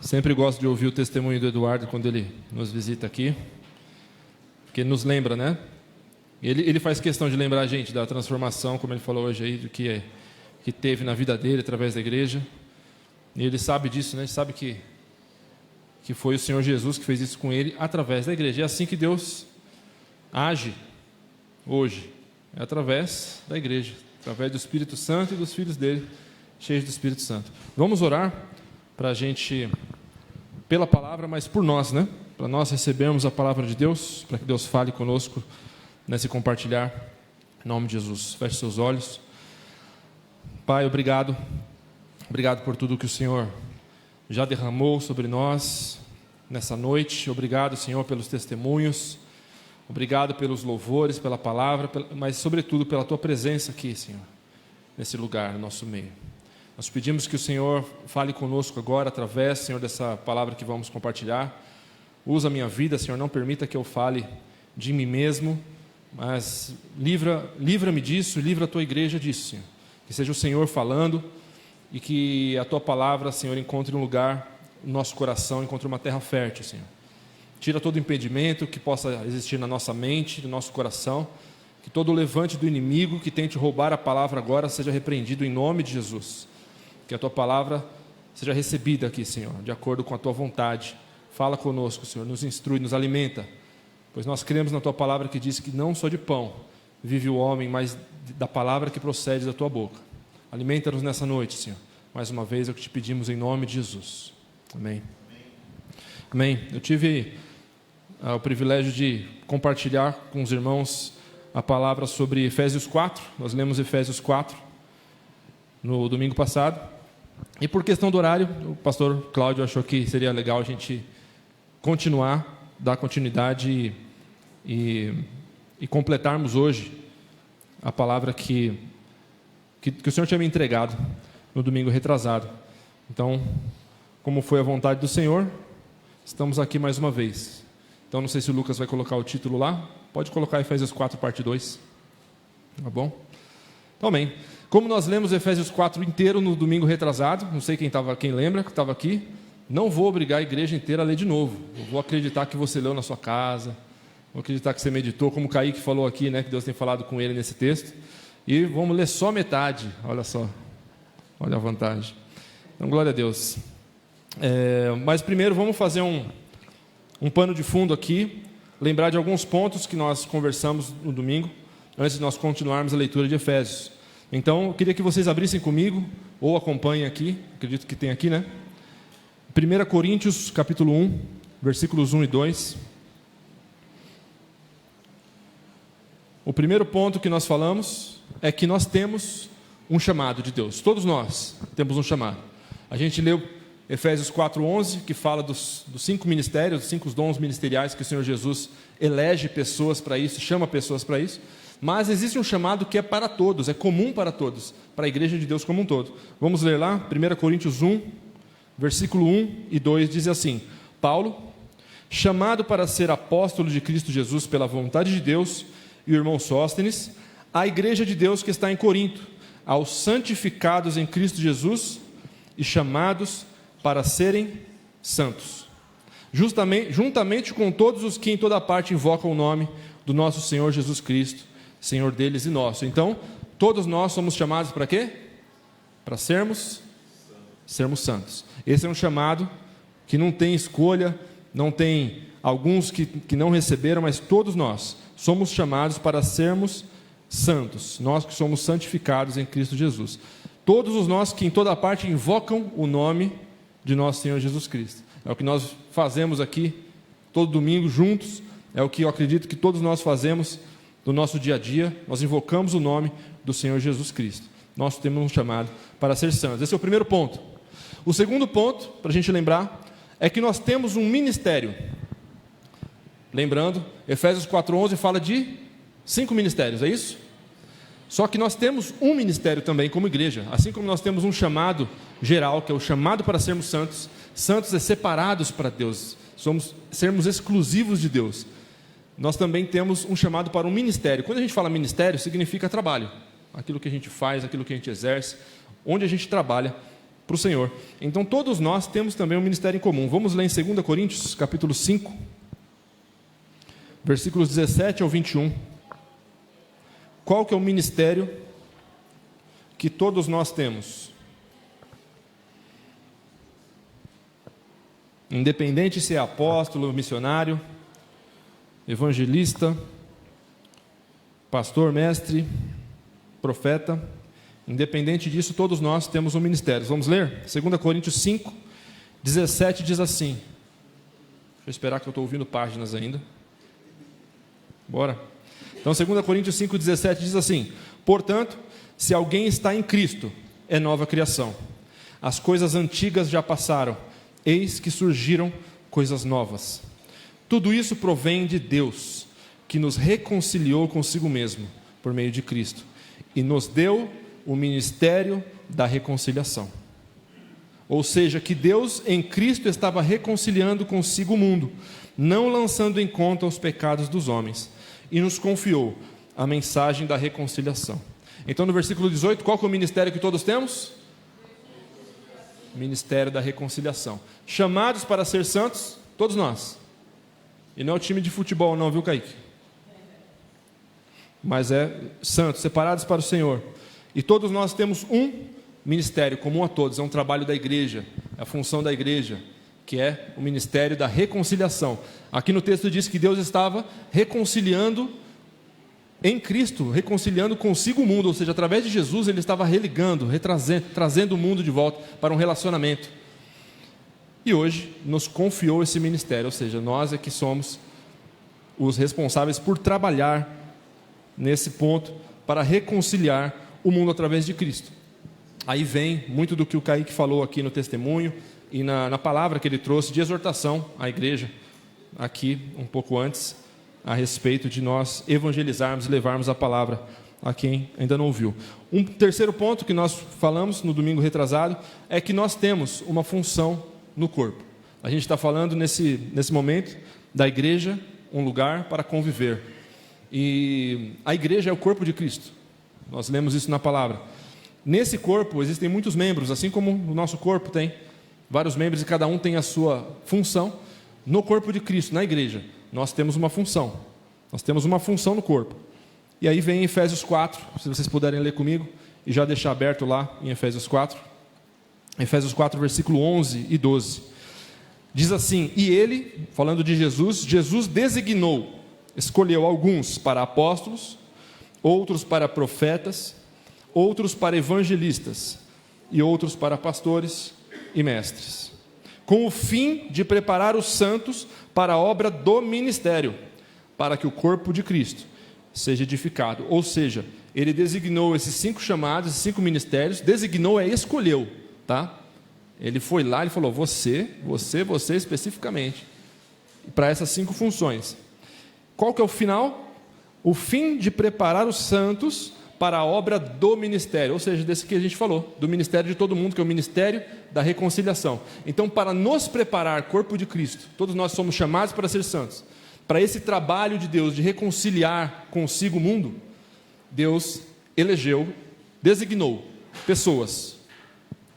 Sempre gosto de ouvir o testemunho do Eduardo quando ele nos visita aqui, porque ele nos lembra, né? Ele faz questão de lembrar a gente da transformação, como ele falou hoje aí, do que teve na vida dele através da igreja. E ele sabe disso, né? Ele sabe que foi o Senhor Jesus que fez isso com ele através da igreja. É assim que Deus age hoje, é através da igreja, através do Espírito Santo e dos filhos dele, cheios do Espírito Santo. Vamos orar para a gente, pela palavra, mas por nós, né? Para nós recebermos a palavra de Deus, para que Deus fale conosco nesse compartilhar, em nome de Jesus. Feche seus olhos. Pai, obrigado por tudo que o Senhor já derramou sobre nós nessa noite. Obrigado, Senhor, pelos testemunhos. Obrigado pelos louvores, pela palavra, mas sobretudo pela Tua presença aqui, Senhor, nesse lugar, no nosso meio. Nós pedimos que o Senhor fale conosco agora, através, Senhor, dessa palavra que vamos compartilhar. Usa a minha vida, Senhor, não permita que eu fale de mim mesmo, mas livra-me disso, livra a Tua igreja disso, Senhor. Que seja o Senhor falando e que a Tua palavra, Senhor, encontre um lugar no nosso coração, encontre uma terra fértil, Senhor. Tira todo impedimento que possa existir na nossa mente, no nosso coração, que todo levante do inimigo que tente roubar a palavra agora seja repreendido em nome de Jesus. Que a Tua palavra seja recebida aqui, Senhor, de acordo com a Tua vontade. Fala conosco, Senhor, nos instrui, nos alimenta, pois nós cremos na Tua palavra que diz que não só de pão vive o homem, mas da palavra que procede da Tua boca. Alimenta-nos nessa noite, Senhor. Mais uma vez é o que te pedimos em nome de Jesus. Amém. Amém. Eu tive o privilégio de compartilhar com os irmãos a palavra sobre Efésios 4. Nós lemos Efésios 4 no domingo passado. E por questão do horário, o pastor Cláudio achou que seria legal a gente continuar, dar continuidade e completarmos hoje a palavra que o Senhor tinha me entregado no domingo retrasado. Então, como foi a vontade do Senhor, estamos aqui mais uma vez. Então, não sei se o Lucas vai colocar o título lá. Pode colocar Efésios 4, parte 2. Tá bom? Então, amém. Como nós lemos Efésios 4 inteiro no domingo retrasado, não sei quem lembra que estava aqui, não vou obrigar a igreja inteira a ler de novo. Eu vou acreditar que você leu na sua casa, vou acreditar que você meditou, como o Kaique falou aqui, né, que Deus tem falado com ele nesse texto. E vamos ler só metade, olha só, olha a vantagem. Então, glória a Deus. Mas primeiro vamos fazer um pano de fundo aqui, lembrar de alguns pontos que nós conversamos no domingo, antes de nós continuarmos a leitura de Efésios. Então, eu queria que vocês abrissem comigo, ou acompanhem aqui, acredito que tem aqui, né? 1 Coríntios, capítulo 1, versículos 1 e 2. O primeiro ponto que nós falamos é que nós temos um chamado de Deus. Todos nós temos um chamado. A gente leu Efésios 4:11, que fala dos 5 ministérios, dos 5 dons ministeriais que o Senhor Jesus elege pessoas para isso, chama pessoas para isso. Mas existe um chamado que é para todos, é comum para todos, para a igreja de Deus como um todo. Vamos ler lá, 1 Coríntios 1, versículo 1 e 2, diz assim: Paulo, chamado para ser apóstolo de Cristo Jesus pela vontade de Deus, e o irmão Sóstenes, à igreja de Deus que está em Corinto, aos santificados em Cristo Jesus e chamados para serem santos, juntamente com todos os que em toda parte invocam o nome do nosso Senhor Jesus Cristo, Senhor deles e nosso. Então, todos nós somos chamados para quê? Para sermos santos. Esse é um chamado que não tem escolha, não tem alguns que não receberam, mas todos nós somos chamados para sermos santos, nós que somos santificados em Cristo Jesus. Todos os nós que em toda parte invocam o nome de nosso Senhor Jesus Cristo. É o que nós fazemos aqui todo domingo juntos, é o que eu acredito que todos nós fazemos no nosso dia a dia. Nós invocamos o nome do Senhor Jesus Cristo. Nós temos um chamado para ser santos. Esse é o primeiro ponto. O segundo ponto, para a gente lembrar, é que nós temos um ministério. Lembrando, Efésios 4:11 fala de 5 ministérios, é isso? Só que nós temos um ministério também como igreja. Assim como nós temos um chamado geral, que é o chamado para sermos santos. Santos é separados para Deus, sermos exclusivos de Deus. Nós também temos um chamado para um ministério. Quando a gente fala ministério, significa trabalho. Aquilo que a gente faz, aquilo que a gente exerce, onde a gente trabalha para o Senhor. Então todos nós temos também um ministério em comum. Vamos ler em 2 Coríntios, capítulo 5, versículos 17 ao 21. Qual que é o ministério que todos nós temos? Independente se é apóstolo, missionário, evangelista, pastor, mestre, profeta, independente disso, todos nós temos um ministério. Vamos ler? 2 Coríntios 5, 17 diz assim. Deixa eu esperar que eu estou ouvindo páginas ainda. Bora. Então 2 Coríntios 5, 17 diz assim: portanto, se alguém está em Cristo, é nova criação. As coisas antigas já passaram, eis que surgiram coisas novas. Tudo isso provém de Deus, que nos reconciliou consigo mesmo, por meio de Cristo, e nos deu o ministério da reconciliação. Ou seja, que Deus em Cristo estava reconciliando consigo o mundo, não lançando em conta os pecados dos homens, e nos confiou a mensagem da reconciliação. Então no versículo 18, qual que é o ministério que todos temos? Ministério da reconciliação. Chamados para ser santos, todos nós. E não é o time de futebol não, viu, Kaique? Mas é santos, separados para o Senhor. E todos nós temos um ministério comum a todos, é um trabalho da igreja, é a função da igreja, que é o ministério da reconciliação. Aqui no texto diz que Deus estava reconciliando em Cristo, reconciliando consigo o mundo, ou seja, através de Jesus ele estava religando, trazendo o mundo de volta para um relacionamento. E hoje nos confiou esse ministério, ou seja, nós é que somos os responsáveis por trabalhar nesse ponto para reconciliar o mundo através de Cristo. Aí vem muito do que o Kaique falou aqui no testemunho e na palavra que ele trouxe de exortação à igreja, aqui um pouco antes, a respeito de nós evangelizarmos e levarmos a palavra a quem ainda não ouviu. Um terceiro ponto que nós falamos no domingo retrasado é que nós temos uma função no corpo. A gente está falando nesse momento da igreja, um lugar para conviver. E a igreja é o corpo de Cristo. Nós lemos isso na palavra. Nesse corpo existem muitos membros, assim como o nosso corpo tem vários membros e cada um tem a sua função. No corpo de Cristo, na igreja, nós temos uma função. Nós temos uma função no corpo. E aí vem Efésios 4, se vocês puderem ler comigo, e já deixar aberto lá em Efésios 4. Efésios 4, versículo 11 e 12. Diz assim: e ele, falando de Jesus, Jesus designou, escolheu alguns para apóstolos, outros para profetas, outros para evangelistas, e outros para pastores e mestres, com o fim de preparar os santos para a obra do ministério, para que o corpo de Cristo seja edificado. Ou seja, ele designou esses 5 chamados, esses 5 ministérios, designou, escolheu, tá? Ele foi lá e falou, você especificamente, para essas 5 funções. Qual que é o final? O fim de preparar os santos para a obra do ministério, ou seja, desse que a gente falou, do ministério de todo mundo, que é o ministério da reconciliação. Então, para nos preparar, corpo de Cristo, todos nós somos chamados para ser santos, para esse trabalho de Deus, de reconciliar consigo o mundo, Deus elegeu, designou pessoas.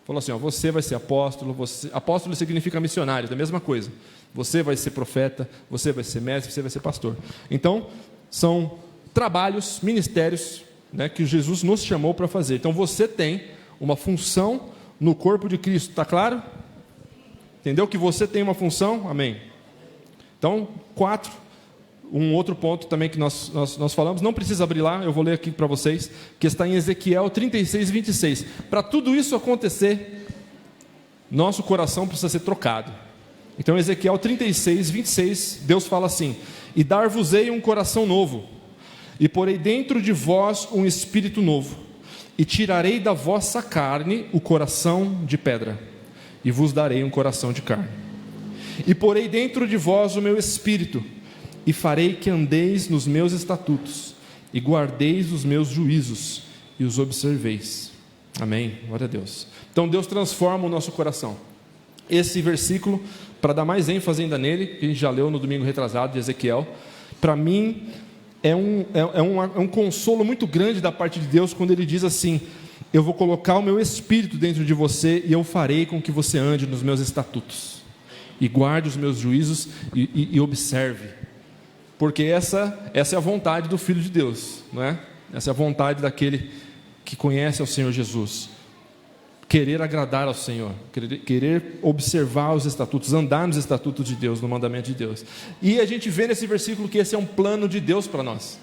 Falou assim, ó, você vai ser apóstolo, apóstolo significa missionário, é a mesma coisa. Você vai ser profeta, você vai ser mestre, você vai ser pastor. Então, são trabalhos, ministérios, né, que Jesus nos chamou para fazer. Então, você tem uma função no corpo de Cristo, está claro? Entendeu que você tem uma função? Amém. Então, 4, um outro ponto também que nós falamos, não precisa abrir lá, eu vou ler aqui para vocês, que está em Ezequiel 36, 26. Para tudo isso acontecer, nosso coração precisa ser trocado. Então, Ezequiel 36, 26, Deus fala assim, e dar-vos-ei um coração novo, e porei dentro de vós um espírito novo, e tirarei da vossa carne o coração de pedra, e vos darei um coração de carne. E porei dentro de vós o meu espírito, e farei que andeis nos meus estatutos, e guardeis os meus juízos, e os observeis. Amém? Glória a Deus. Então Deus transforma o nosso coração. Esse versículo, para dar mais ênfase ainda nele, que a gente já leu no domingo retrasado de Ezequiel, para mim é um consolo muito grande da parte de Deus, quando ele diz assim, eu vou colocar o meu espírito dentro de você e eu farei com que você ande nos meus estatutos e guarde os meus juízos e observe, porque essa é a vontade do Filho de Deus, não é? Essa é a vontade daquele que conhece ao Senhor Jesus, querer agradar ao Senhor, querer observar os estatutos, andar nos estatutos de Deus, no mandamento de Deus. E a gente vê nesse versículo que esse é um plano de Deus para nós,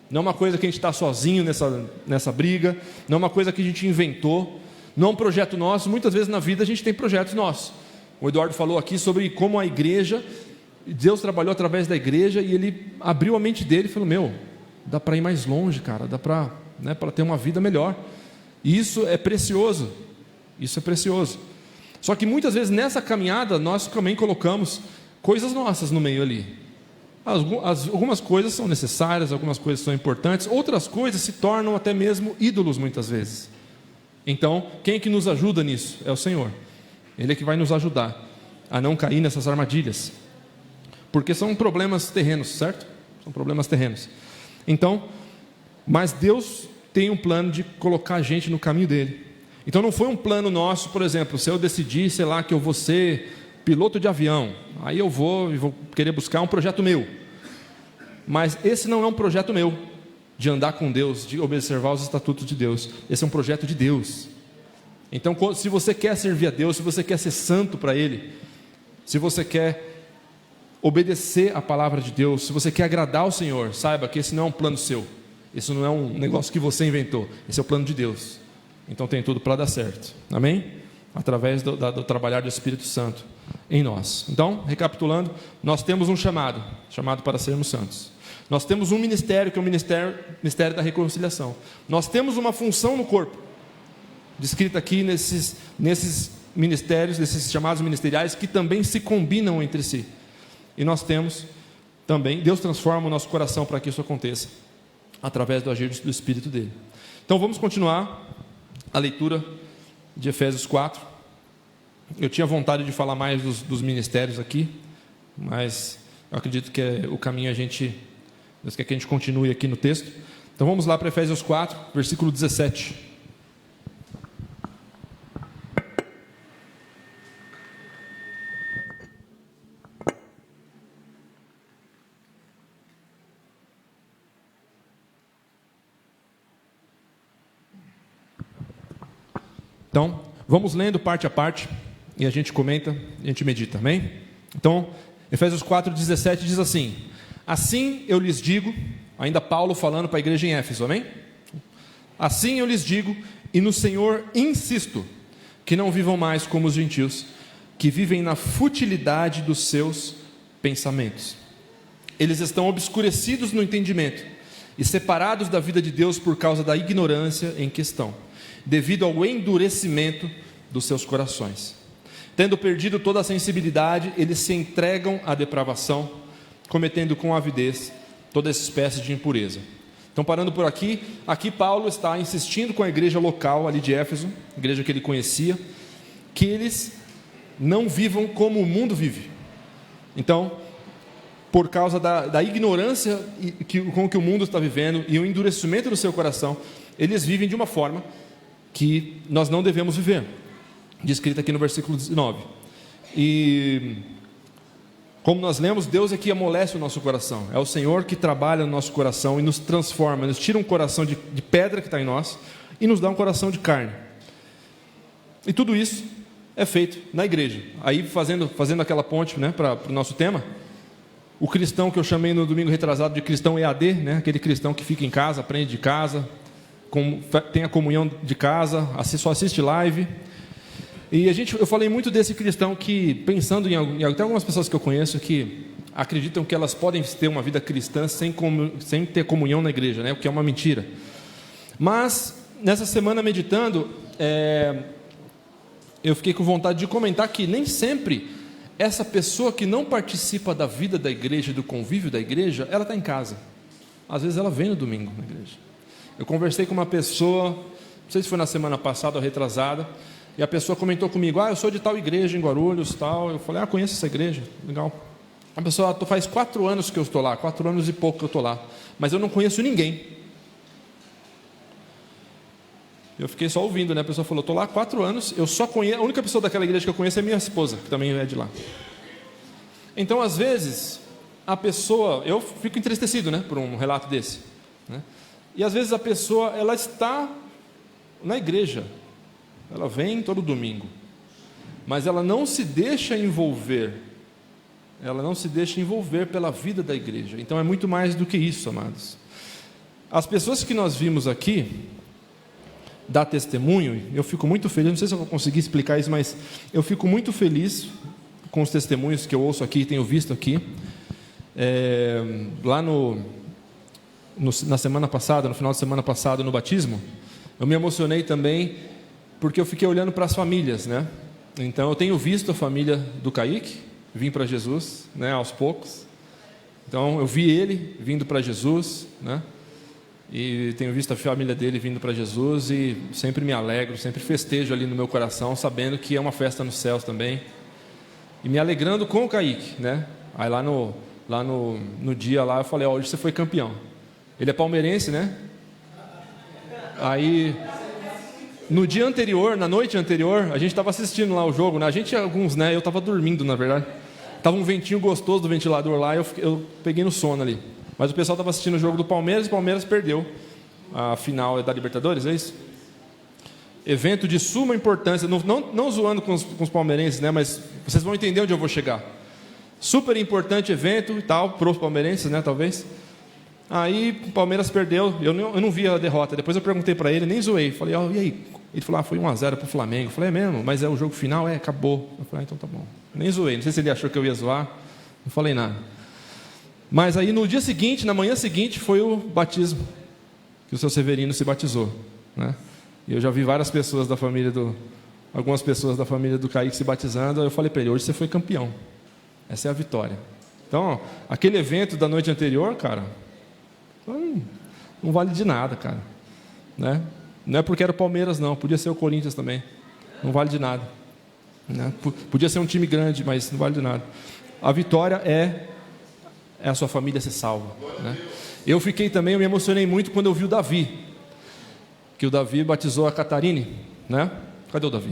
não é uma coisa que a gente está sozinho nessa briga, não é uma coisa que a gente inventou, não é um projeto nosso. Muitas vezes na vida a gente tem projetos nossos. O Eduardo falou aqui sobre como a igreja, Deus trabalhou através da igreja e ele abriu a mente dele e falou: dá para ir mais longe, cara, dá para ter uma vida melhor. E isso é precioso, Só que muitas vezes nessa caminhada nós também colocamos coisas nossas no meio ali. Algumas coisas são necessárias, algumas coisas são importantes, outras coisas se tornam até mesmo ídolos muitas vezes. Então, quem é que nos ajuda nisso? É o Senhor. Ele é que vai nos ajudar a não cair nessas armadilhas, porque são problemas terrenos, certo? São problemas terrenos. Então, mas Deus tem um plano de colocar a gente no caminho dele. Então não foi um plano nosso, por exemplo, se eu decidir, sei lá, que eu vou ser piloto de avião, aí eu vou querer buscar um projeto meu. Mas esse não é um projeto meu, de andar com Deus, de observar os estatutos de Deus. Esse é um projeto de Deus. Então, se você quer servir a Deus, se você quer ser santo para Ele, se você quer obedecer a palavra de Deus, se você quer agradar ao Senhor, saiba que esse não é um plano seu, esse não é um negócio que você inventou, esse é o plano de Deus. Então tem tudo para dar certo, amém? Através do trabalhar do Espírito Santo em nós. Então, recapitulando, nós temos um chamado para sermos santos. Nós temos um ministério, que é o ministério da reconciliação. Nós temos uma função no corpo, descrita aqui nesses ministérios, nesses chamados ministeriais, que também se combinam entre si. E nós temos também, Deus transforma o nosso coração para que isso aconteça, através do agir do Espírito dele. Então vamos continuar a leitura de Efésios 4. Eu tinha vontade de falar mais dos ministérios aqui, mas eu acredito que o caminho Deus quer que a gente continue aqui no texto. Então vamos lá para Efésios 4, versículo 17. Então, vamos lendo parte a parte, e a gente comenta, a gente medita, amém? Então, Efésios 4:17 diz assim: assim eu lhes digo, ainda Paulo falando para a igreja em Éfeso, amém? Assim eu lhes digo, e no Senhor insisto, que não vivam mais como os gentios, que vivem na futilidade dos seus pensamentos. Eles estão obscurecidos no entendimento, e separados da vida de Deus por causa da ignorância em questão, devido ao endurecimento dos seus corações. Tendo perdido toda a sensibilidade, eles se entregam à depravação, cometendo com avidez toda essa espécie de impureza. Então, parando por aqui Paulo está insistindo com a igreja local ali de Éfeso, igreja que ele conhecia, que eles não vivam como o mundo vive. Então, por causa da ignorância com que o mundo está vivendo e o endurecimento do seu coração, eles vivem de uma forma que nós não devemos viver, descrita aqui no versículo 19. E como nós lemos, Deus é que amolece o nosso coração, é o Senhor que trabalha no nosso coração e nos transforma, nos tira um coração de pedra que está em nós e nos dá um coração de carne. E tudo isso é feito na igreja. Aí fazendo aquela ponte, né, para o nosso tema, o cristão que eu chamei no domingo retrasado de cristão EAD, né, aquele cristão que fica em casa, aprende de casa, tem a comunhão de casa, só assiste live. E eu falei muito desse cristão que, pensando em até algumas pessoas que eu conheço que acreditam que elas podem ter uma vida cristã sem ter comunhão na igreja, né? O que é uma mentira. Mas nessa semana meditando, eu fiquei com vontade de comentar que nem sempre essa pessoa que não participa da vida da igreja, do convívio da igreja, ela está em casa. Às vezes ela vem no domingo na igreja. Eu conversei com uma pessoa, não sei se foi na semana passada ou retrasada, e a pessoa comentou comigo: eu sou de tal igreja em Guarulhos, tal. Eu falei: conheço essa igreja, legal. A pessoa: faz 4 anos que eu estou lá, 4 anos e pouco que eu estou lá, mas eu não conheço ninguém. Eu fiquei só ouvindo, né? A pessoa falou, estou lá há 4 anos, eu só conheço, a única pessoa daquela igreja que eu conheço é minha esposa, que também é de lá. Então, às vezes, a pessoa, eu fico entristecido, né, por um relato desse, né? E às vezes a pessoa, ela está na igreja, ela vem todo domingo, mas ela não se deixa envolver, pela vida da igreja. Então é muito mais do que isso, amados. As pessoas que nós vimos aqui, dar testemunho, eu fico muito feliz, não sei se eu vou conseguir explicar isso, mas eu fico muito feliz com os testemunhos que eu ouço aqui, tenho visto aqui. Lá na semana passada, no final de semana passada, no batismo, eu me emocionei também, porque eu fiquei olhando para as famílias, né? Então eu tenho visto a família do Kaique vir para Jesus, né, aos poucos. Então eu vi ele vindo para Jesus, né? E tenho visto a família dele vindo para Jesus, e sempre me alegro, sempre festejo ali no meu coração, sabendo que é uma festa nos céus também, e me alegrando com o Kaique, né? Aí lá no dia lá, eu falei, hoje você foi campeão. Ele é palmeirense, né? Aí, no dia anterior, na noite anterior, a gente estava assistindo lá o jogo, né? A gente, alguns, né? Eu estava dormindo, na verdade. Estava um ventinho gostoso do ventilador lá, eu peguei no sono ali. Mas o pessoal estava assistindo o jogo do Palmeiras, e o Palmeiras perdeu a final da Libertadores, é isso? Evento de suma importância, não zoando com os palmeirenses, né? Mas vocês vão entender onde eu vou chegar. Super importante evento e tal, para os palmeirenses, né? Talvez. Aí o Palmeiras perdeu, eu não vi a derrota. Depois eu perguntei para ele, nem zoei. Falei, e aí? Ele falou, foi 1-0 para o Flamengo. Eu falei, é mesmo? Mas é o jogo final? Acabou. Eu falei, então tá bom. Nem zoei, não sei se ele achou que eu ia zoar. Não falei nada. Mas aí no dia seguinte, na manhã seguinte, foi o batismo, que o seu Severino se batizou, né? E eu já vi várias pessoas algumas pessoas da família do Kaique se batizando. Eu falei para ele, hoje você foi campeão. Essa é a vitória. Então, aquele evento da noite anterior, cara, não vale de nada, cara, né? Não é porque era o Palmeiras, não. Podia ser o Corinthians também. Não vale de nada, né? Podia ser um time grande, mas não vale de nada. A vitória é a sua família ser salva, né? Eu me emocionei muito quando eu vi o Davi, que o Davi batizou a Catarine, né? Cadê o Davi?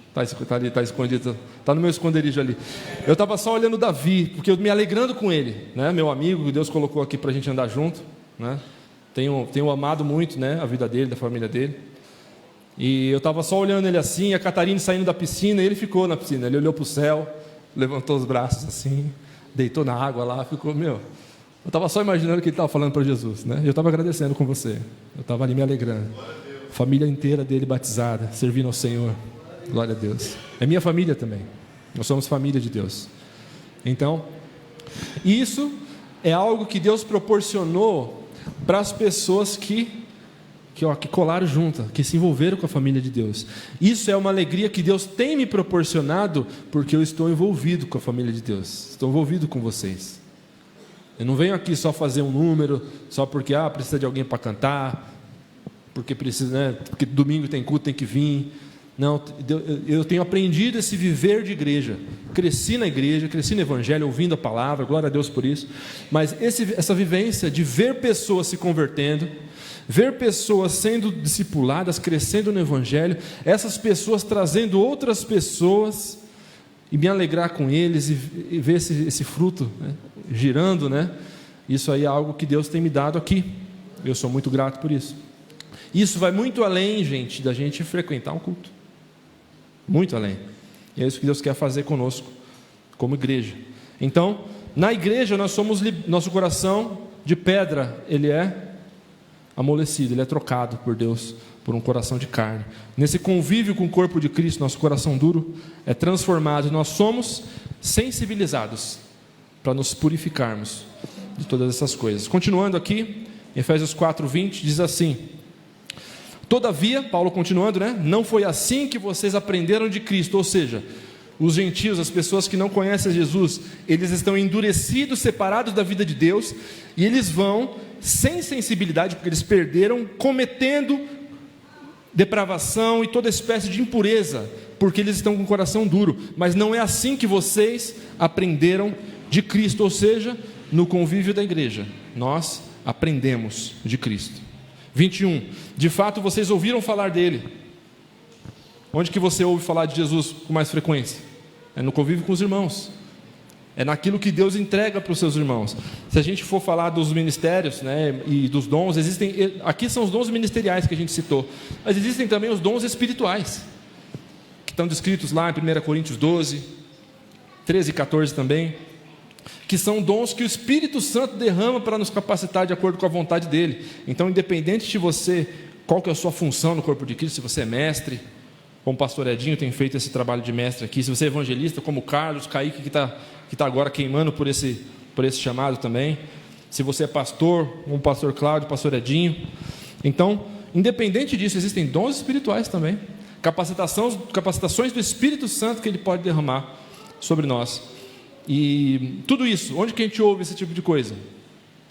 Está escondido, está no meu esconderijo ali. Eu estava só olhando o Davi, porque eu me alegrando com ele, né? Meu amigo, que Deus colocou aqui para a gente andar junto, né? Tenho amado muito, né? A vida dele, da família dele. E eu estava só olhando ele assim, a Catarine saindo da piscina, e ele ficou na piscina. Ele olhou para o céu, levantou os braços assim, deitou na água lá, ficou, eu estava só imaginando que ele estava falando para Jesus, né? Eu estava agradecendo com você, eu estava ali me alegrando. Família inteira dele batizada, servindo ao Senhor. Glória a Deus. É minha família também. Nós somos família de Deus. Então, isso é algo que Deus proporcionou para as pessoas que colaram junto, que se envolveram com a família de Deus. Isso é uma alegria que Deus tem me proporcionado, porque eu estou envolvido com a família de Deus. Estou envolvido com vocês. Eu não venho aqui só fazer um número, só porque precisa de alguém para cantar, porque precisa, né? Porque domingo tem culto, tem que vir. Não, eu tenho aprendido esse viver de igreja. Cresci na igreja, cresci no evangelho, ouvindo a palavra, glória a Deus por isso. Mas essa vivência de ver pessoas se convertendo, ver pessoas sendo discipuladas, crescendo no evangelho, essas pessoas trazendo outras pessoas, e me alegrar com eles, e ver esse fruto, né, girando, né? Isso aí é algo que Deus tem me dado aqui. Eu sou muito grato por isso. Isso vai muito além, gente, da gente frequentar um culto. Muito além. E é isso que Deus quer fazer conosco, como igreja. Então, na igreja nós somos, nosso coração de pedra, ele é amolecido, ele é trocado por Deus por um coração de carne. Nesse convívio com o corpo de Cristo, nosso coração duro é transformado. Nós somos sensibilizados para nos purificarmos de todas essas coisas. Continuando aqui, Efésios 4:20 diz assim: todavia, Paulo continuando, né? Não foi assim que vocês aprenderam de Cristo. Ou seja, os gentios, as pessoas que não conhecem Jesus, eles estão endurecidos, separados da vida de Deus, e eles vão sem sensibilidade, porque eles perderam, cometendo depravação e toda espécie de impureza, porque eles estão com o coração duro. Mas não é assim que vocês aprenderam de Cristo. Ou seja, no convívio da igreja, nós aprendemos de Cristo. 21. De fato, vocês ouviram falar dele. Onde que você ouve falar de Jesus com mais frequência? É no convívio com os irmãos. É naquilo que Deus entrega para os seus irmãos. Se a gente for falar dos ministérios, né, e dos dons, aqui são os dons ministeriais que a gente citou, mas existem também os dons espirituais, que estão descritos lá em 1 Coríntios 12, 13 e 14 também, que são dons que o Espírito Santo derrama para nos capacitar de acordo com a vontade dele. Então, independente de você, qual que é a sua função no corpo de Cristo, se você é mestre, como o pastor Edinho tem feito esse trabalho de mestre aqui, se você é evangelista, como o Carlos, Kaique, que está agora queimando por esse chamado também, se você é pastor, como o pastor Cláudio, o pastor Edinho. Então, independente disso, existem dons espirituais também, capacitações do Espírito Santo que ele pode derramar sobre nós. E tudo isso, onde que a gente ouve esse tipo de coisa?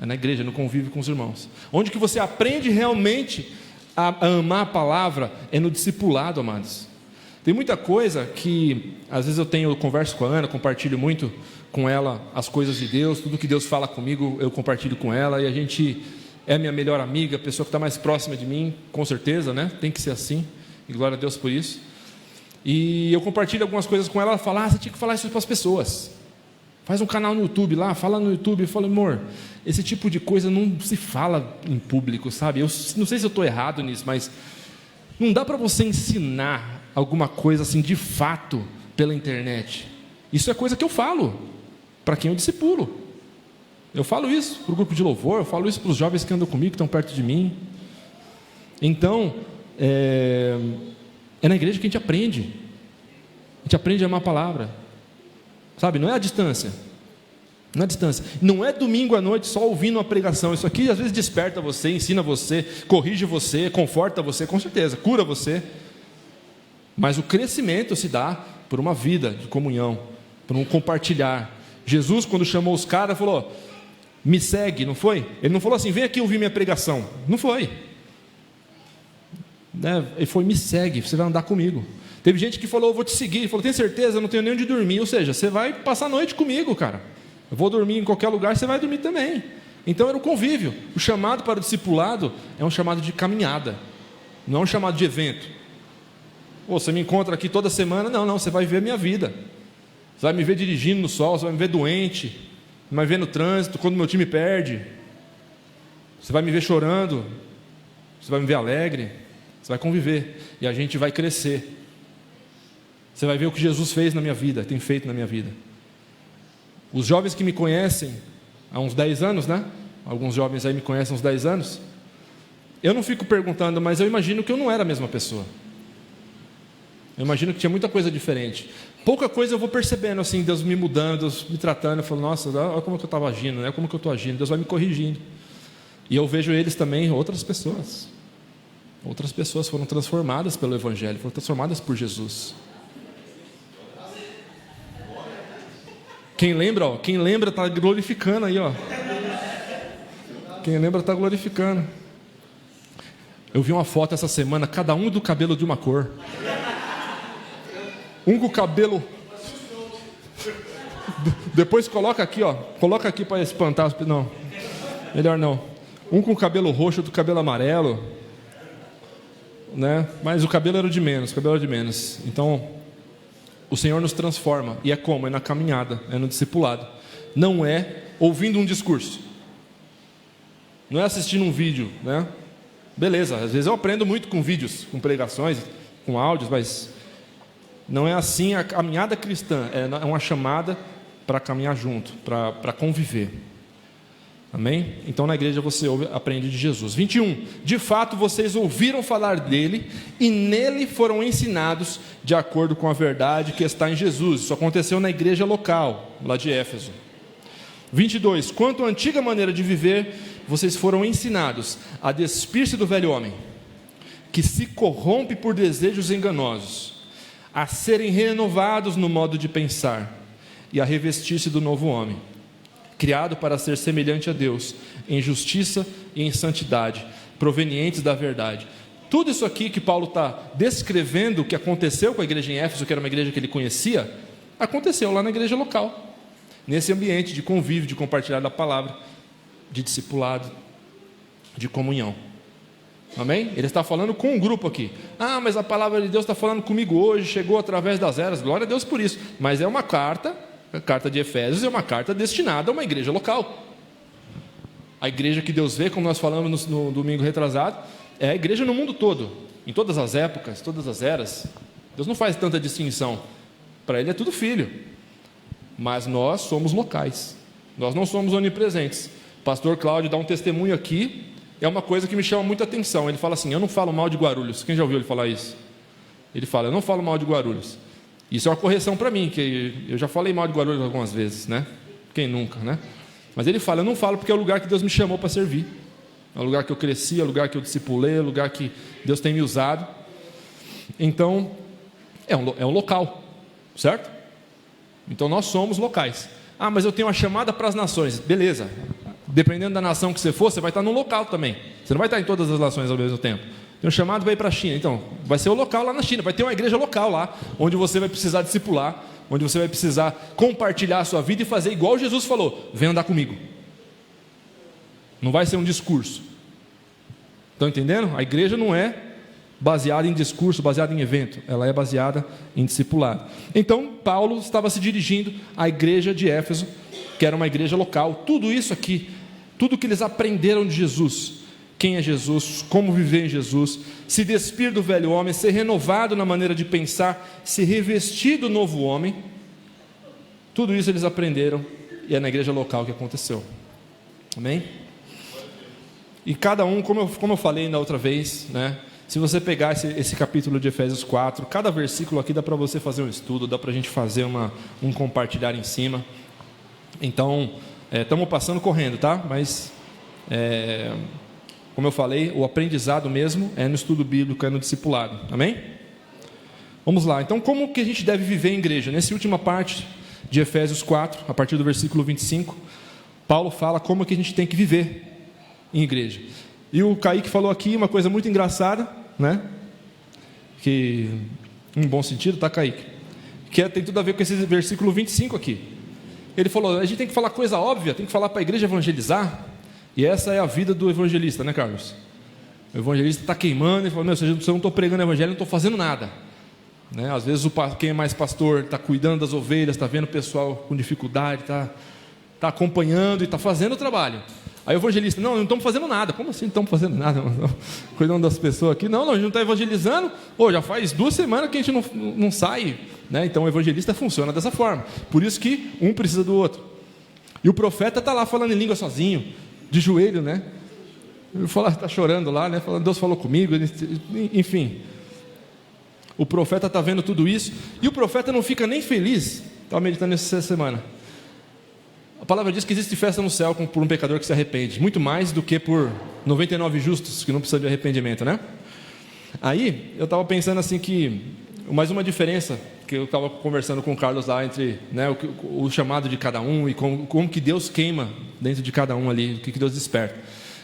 É na igreja, no convívio com os irmãos. Onde que você aprende realmente a amar a palavra é no discipulado, amados. Tem muita coisa que, às vezes eu converso com a Ana, compartilho muito com ela as coisas de Deus, tudo que Deus fala comigo, eu compartilho com ela, e a gente é minha melhor amiga, a pessoa que está mais próxima de mim, com certeza, né? Tem que ser assim, e glória a Deus por isso. E eu compartilho algumas coisas com ela, ela fala, você tinha que falar isso para as pessoas. Faz um canal no YouTube lá, fala no YouTube. Eu falo, amor, esse tipo de coisa não se fala em público, sabe? Eu não sei se eu estou errado nisso, mas não dá para você ensinar alguma coisa assim de fato pela internet. Isso é coisa que eu falo para quem eu discipulo. Eu falo isso para o grupo de louvor, eu falo isso para os jovens que andam comigo, que estão perto de mim. Então, é na igreja que a gente aprende. A gente aprende a amar a palavra. Sabe, não é a distância. Não é a distância. Não é domingo à noite só ouvindo uma pregação. Isso aqui às vezes desperta você, ensina você, corrige você, conforta você, com certeza, cura você. Mas o crescimento se dá por uma vida de comunhão, por um compartilhar. Jesus, quando chamou os caras, falou, me segue, não foi? Ele não falou assim, vem aqui ouvir minha pregação. Não foi. Ele foi, me segue, você vai andar comigo. Teve gente que falou, eu vou te seguir. Ele falou, tem certeza? Eu não tenho nem onde dormir. Ou seja, você vai passar a noite comigo, cara. Eu vou dormir em qualquer lugar, você vai dormir também. Então era um convívio. O chamado para o discipulado é um chamado de caminhada. Não é um chamado de evento. Você me encontra aqui toda semana. Não, você vai ver a minha vida. Você vai me ver dirigindo no sol, você vai me ver doente, você vai me ver no trânsito, quando meu time perde. Você vai me ver chorando, você vai me ver alegre. Você vai conviver e a gente vai crescer. Você vai ver o que Jesus fez na minha vida, tem feito na minha vida. Os jovens que me conhecem há uns 10 anos, né? Alguns jovens aí me conhecem há uns 10 anos. Eu não fico perguntando, mas eu imagino que eu não era a mesma pessoa. Eu imagino que tinha muita coisa diferente. Pouca coisa eu vou percebendo, assim, Deus me mudando, Deus me tratando. Eu falo, nossa, olha como que eu estava agindo, né? Como que eu estou agindo. Deus vai me corrigindo. E eu vejo eles também, outras pessoas. Outras pessoas foram transformadas pelo Evangelho, foram transformadas por Jesus. Quem lembra está glorificando aí, ó. Quem lembra está glorificando. Eu vi uma foto essa semana, cada um do cabelo de uma cor. Um com o cabelo. Depois coloca aqui, ó. Coloca aqui para espantar. Não, melhor não. Um com o cabelo roxo, outro com o cabelo amarelo. Né? Mas o cabelo era o de menos. Então, o Senhor nos transforma. E é como? É na caminhada, é no discipulado. Não é ouvindo um discurso. Não é assistindo um vídeo, né? Beleza, às vezes eu aprendo muito com vídeos, com pregações, com áudios, mas não é assim. A caminhada cristã é uma chamada para caminhar junto, para conviver. Amém? Então na igreja você aprende de Jesus. 21. De fato vocês ouviram falar dele e nele foram ensinados de acordo com a verdade que está em Jesus. Isso aconteceu na igreja local, lá de Éfeso. 22. Quanto à antiga maneira de viver, vocês foram ensinados a despir-se do velho homem, que se corrompe por desejos enganosos, a serem renovados no modo de pensar e a revestir-se do novo homem, criado para ser semelhante a Deus, em justiça e em santidade, provenientes da verdade. Tudo isso aqui que Paulo está descrevendo, o que aconteceu com a igreja em Éfeso, que era uma igreja que ele conhecia, aconteceu lá na igreja local, nesse ambiente de convívio, de compartilhar da palavra, de discipulado, de comunhão. Amém? Ele está falando com um grupo aqui. Ah, mas a palavra de Deus está falando comigo hoje, chegou através das eras, glória a Deus por isso. Mas é uma carta, a carta de Efésios é uma carta destinada a uma igreja local. A igreja que Deus vê, como nós falamos no domingo retrasado, é a igreja no mundo todo, em todas as épocas, todas as eras. Deus não faz tanta distinção. Para Ele é tudo filho. Mas nós somos locais. Nós não somos onipresentes. O pastor Cláudio dá um testemunho aqui. É uma coisa que me chama muita atenção. Ele fala assim: eu não falo mal de Guarulhos. Quem já ouviu ele falar isso? Ele fala: eu não falo mal de Guarulhos. Isso é uma correção para mim, que eu já falei mal de Guarulhos algumas vezes, né? Quem nunca, né? Mas ele fala: eu não falo porque é o lugar que Deus me chamou para servir. É o lugar que eu cresci, é o lugar que eu discipulei, é o lugar que Deus tem me usado. Então, é um local, certo? Então nós somos locais. Ah, mas eu tenho uma chamada para as nações. Beleza. Dependendo da nação que você for, você vai estar num local também. Você não vai estar em todas as nações ao mesmo tempo. Tem um chamado para ir para a China. Então, vai ser o local lá na China. Vai ter uma igreja local lá, onde você vai precisar discipular, onde você vai precisar compartilhar a sua vida e fazer igual Jesus falou: vem andar comigo. Não vai ser um discurso. Estão entendendo? A igreja não é baseada em discurso, baseada em evento. Ela é baseada em discipulado. Então, Paulo estava se dirigindo à igreja de Éfeso, que era uma igreja local. Tudo isso aqui, tudo que eles aprenderam de Jesus, quem é Jesus, como viver em Jesus, se despir do velho homem, ser renovado na maneira de pensar, se revestir do novo homem, tudo isso eles aprenderam, e é na igreja local que aconteceu. Amém? E cada um, como eu falei na outra vez, né? Se você pegar esse capítulo de Efésios 4, cada versículo aqui dá para você fazer um estudo, dá para a gente fazer um compartilhar em cima. Então, estamos passando correndo, tá? Mas, como eu falei, o aprendizado mesmo é no estudo bíblico, é no discipulado. Amém? Vamos lá. Então, como que a gente deve viver em igreja? Nessa última parte de Efésios 4, a partir do versículo 25, Paulo fala como que a gente tem que viver em igreja. E o Kaique falou aqui uma coisa muito engraçada, né? Que, em bom sentido, tá, Kaique? Que tem tudo a ver com esse versículo 25 aqui. Ele falou: a gente tem que falar coisa óbvia, tem que falar para a igreja evangelizar. E essa é a vida do evangelista, né, Carlos? O evangelista está queimando e fala: meu, se eu não estou pregando o evangelho, não estou fazendo nada, né? Às vezes quem é mais pastor está cuidando das ovelhas, está vendo o pessoal com dificuldade, está acompanhando e está fazendo o trabalho. Aí o evangelista: não estamos fazendo nada. Como assim não estamos fazendo nada? Cuidando das pessoas aqui? Não, a gente não está evangelizando. Já faz 2 semanas que a gente não sai, né? Então o evangelista funciona dessa forma. Por isso que um precisa do outro. E o profeta está lá falando em língua sozinho, de joelho, né? Está chorando lá, né? Falando: Deus falou comigo. Enfim, o profeta está vendo tudo isso. E o profeta não fica nem feliz. Estava meditando essa semana. A palavra diz que existe festa no céu por um pecador que se arrepende, muito mais do que por 99 justos que não precisam de arrependimento, né? Aí eu estava pensando assim que mais uma diferença que eu estava conversando com o Carlos lá entre, né, o chamado de cada um e como que Deus queima dentro de cada um ali, o que Deus desperta.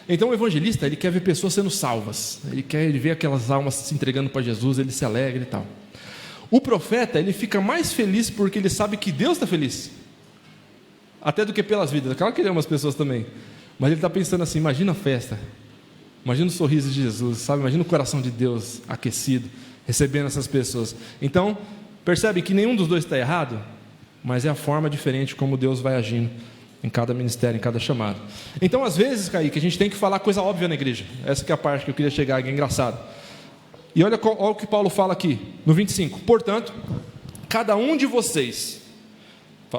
Então o evangelista, ele quer ver pessoas sendo salvas, ele vê aquelas almas se entregando para Jesus, ele se alegra e tal. O profeta, ele fica mais feliz porque ele sabe que Deus está feliz, até do que pelas vidas. Claro que ele ama as pessoas também, mas ele está pensando assim: imagina a festa, imagina o sorriso de Jesus, sabe? Imagina o coração de Deus aquecido, recebendo essas pessoas. Então, percebe que nenhum dos dois está errado, mas é a forma diferente como Deus vai agindo em cada ministério, em cada chamado. Então, às vezes, Kaique, a gente tem que falar coisa óbvia na igreja. Essa que é a parte que eu queria chegar, que é engraçado. E olha o que Paulo fala aqui, no 25. Portanto, cada um de vocês,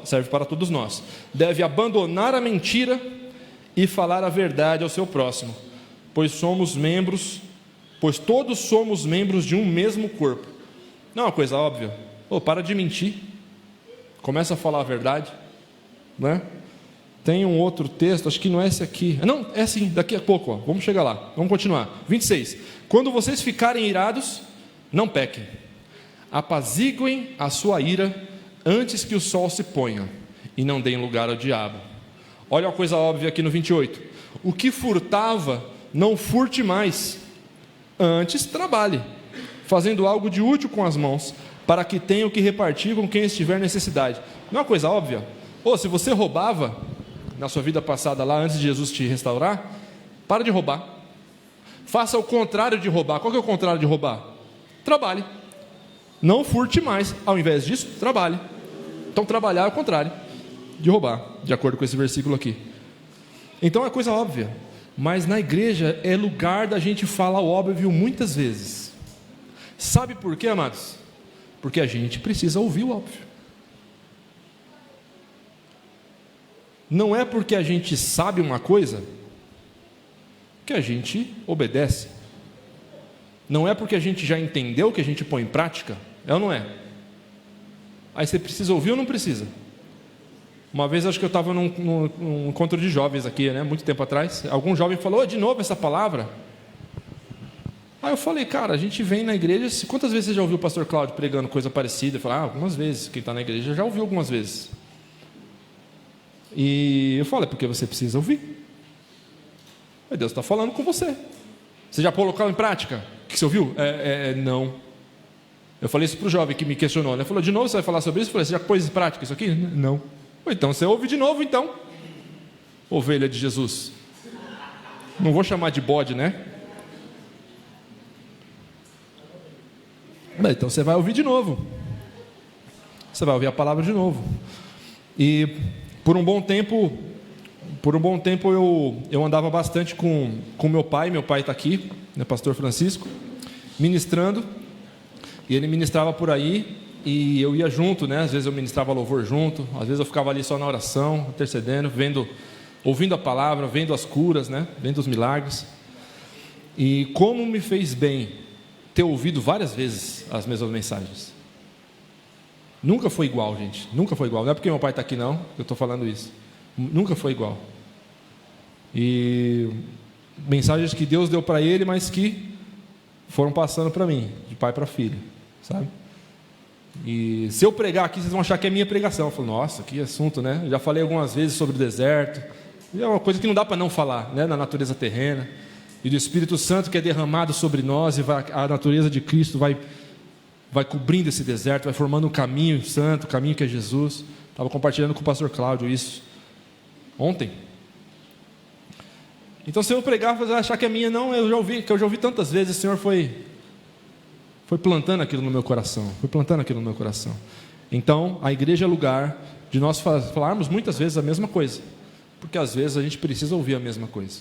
serve para todos nós, deve abandonar a mentira e falar a verdade ao seu próximo, pois todos somos membros de um mesmo corpo. Não é uma coisa óbvia? Para de mentir, começa a falar a verdade, né? Tem um outro texto, acho que não é esse aqui. Não, é sim, daqui a pouco, vamos chegar lá, vamos continuar. 26. Quando vocês ficarem irados, não pequem, apaziguem a sua ira antes que o sol se ponha, e não deem lugar ao diabo. Olha a coisa óbvia aqui no 28. O que furtava, não furte mais, antes trabalhe, fazendo algo de útil com as mãos, para que tenha o que repartir com quem estiver em necessidade. Não é uma coisa óbvia? Se você roubava na sua vida passada lá, antes de Jesus te restaurar, para de roubar. Faça o contrário de roubar. Qual que é o contrário de roubar? Trabalhe. Não furte mais. Ao invés disso, trabalhe. Então trabalhar é o contrário de roubar, de acordo com esse versículo aqui. Então é coisa óbvia. Mas na igreja é lugar da gente falar o óbvio muitas vezes. Sabe por quê, amados? Porque a gente precisa ouvir o óbvio. Não é porque a gente sabe uma coisa que a gente obedece. Não é porque a gente já entendeu que a gente põe em prática. É ou não é? Aí você precisa ouvir ou não precisa? Uma vez acho que eu estava num encontro de jovens aqui, né, muito tempo atrás. Algum jovem falou, de novo essa palavra. Aí eu falei, cara, a gente vem na igreja. Quantas vezes você já ouviu o pastor Cláudio pregando coisa parecida? Eu falei, algumas vezes. Quem está na igreja já ouviu algumas vezes. E eu falei, porque você precisa ouvir. Aí Deus está falando com você. Você já colocou em prática? O que você ouviu? Não. Eu falei isso para o jovem que me questionou. Ele falou, de novo você vai falar sobre isso? Eu falei, você já pôs em prática isso aqui? Não. Então você ouve de novo, então. Ovelha de Jesus. Não vou chamar de bode, né? Então você vai ouvir de novo. Você vai ouvir a palavra de novo. E por um bom tempo eu andava bastante com meu pai. Meu pai está aqui, né, pastor Francisco, ministrando. E ele ministrava por aí. E eu ia junto, né? Às vezes eu ministrava louvor junto, às vezes eu ficava ali só na oração, intercedendo, ouvindo a palavra, vendo as curas, né? Vendo os milagres. E como me fez bem ter ouvido várias vezes as mesmas mensagens. Nunca foi igual, gente. Nunca foi igual. Não é porque meu pai está aqui não, que eu estou falando isso. Nunca foi igual. E mensagens que Deus deu para ele, mas que foram passando para mim, de pai para filho, sabe? E se eu pregar aqui, vocês vão achar que é minha pregação. Eu falo, nossa, que assunto, né? Eu já falei algumas vezes sobre o deserto. É uma coisa que não dá para não falar, né? Na natureza terrena. E do Espírito Santo que é derramado sobre nós. E a natureza de Cristo vai cobrindo esse deserto, vai formando um caminho santo, o caminho que é Jesus. Estava compartilhando com o pastor Cláudio isso ontem. Então se eu pregar, vocês vão achar que é minha. Não, eu já ouvi tantas vezes. O Senhor foi plantando aquilo no meu coração. Então, a igreja é lugar de nós falarmos muitas vezes a mesma coisa. Porque às vezes a gente precisa ouvir a mesma coisa.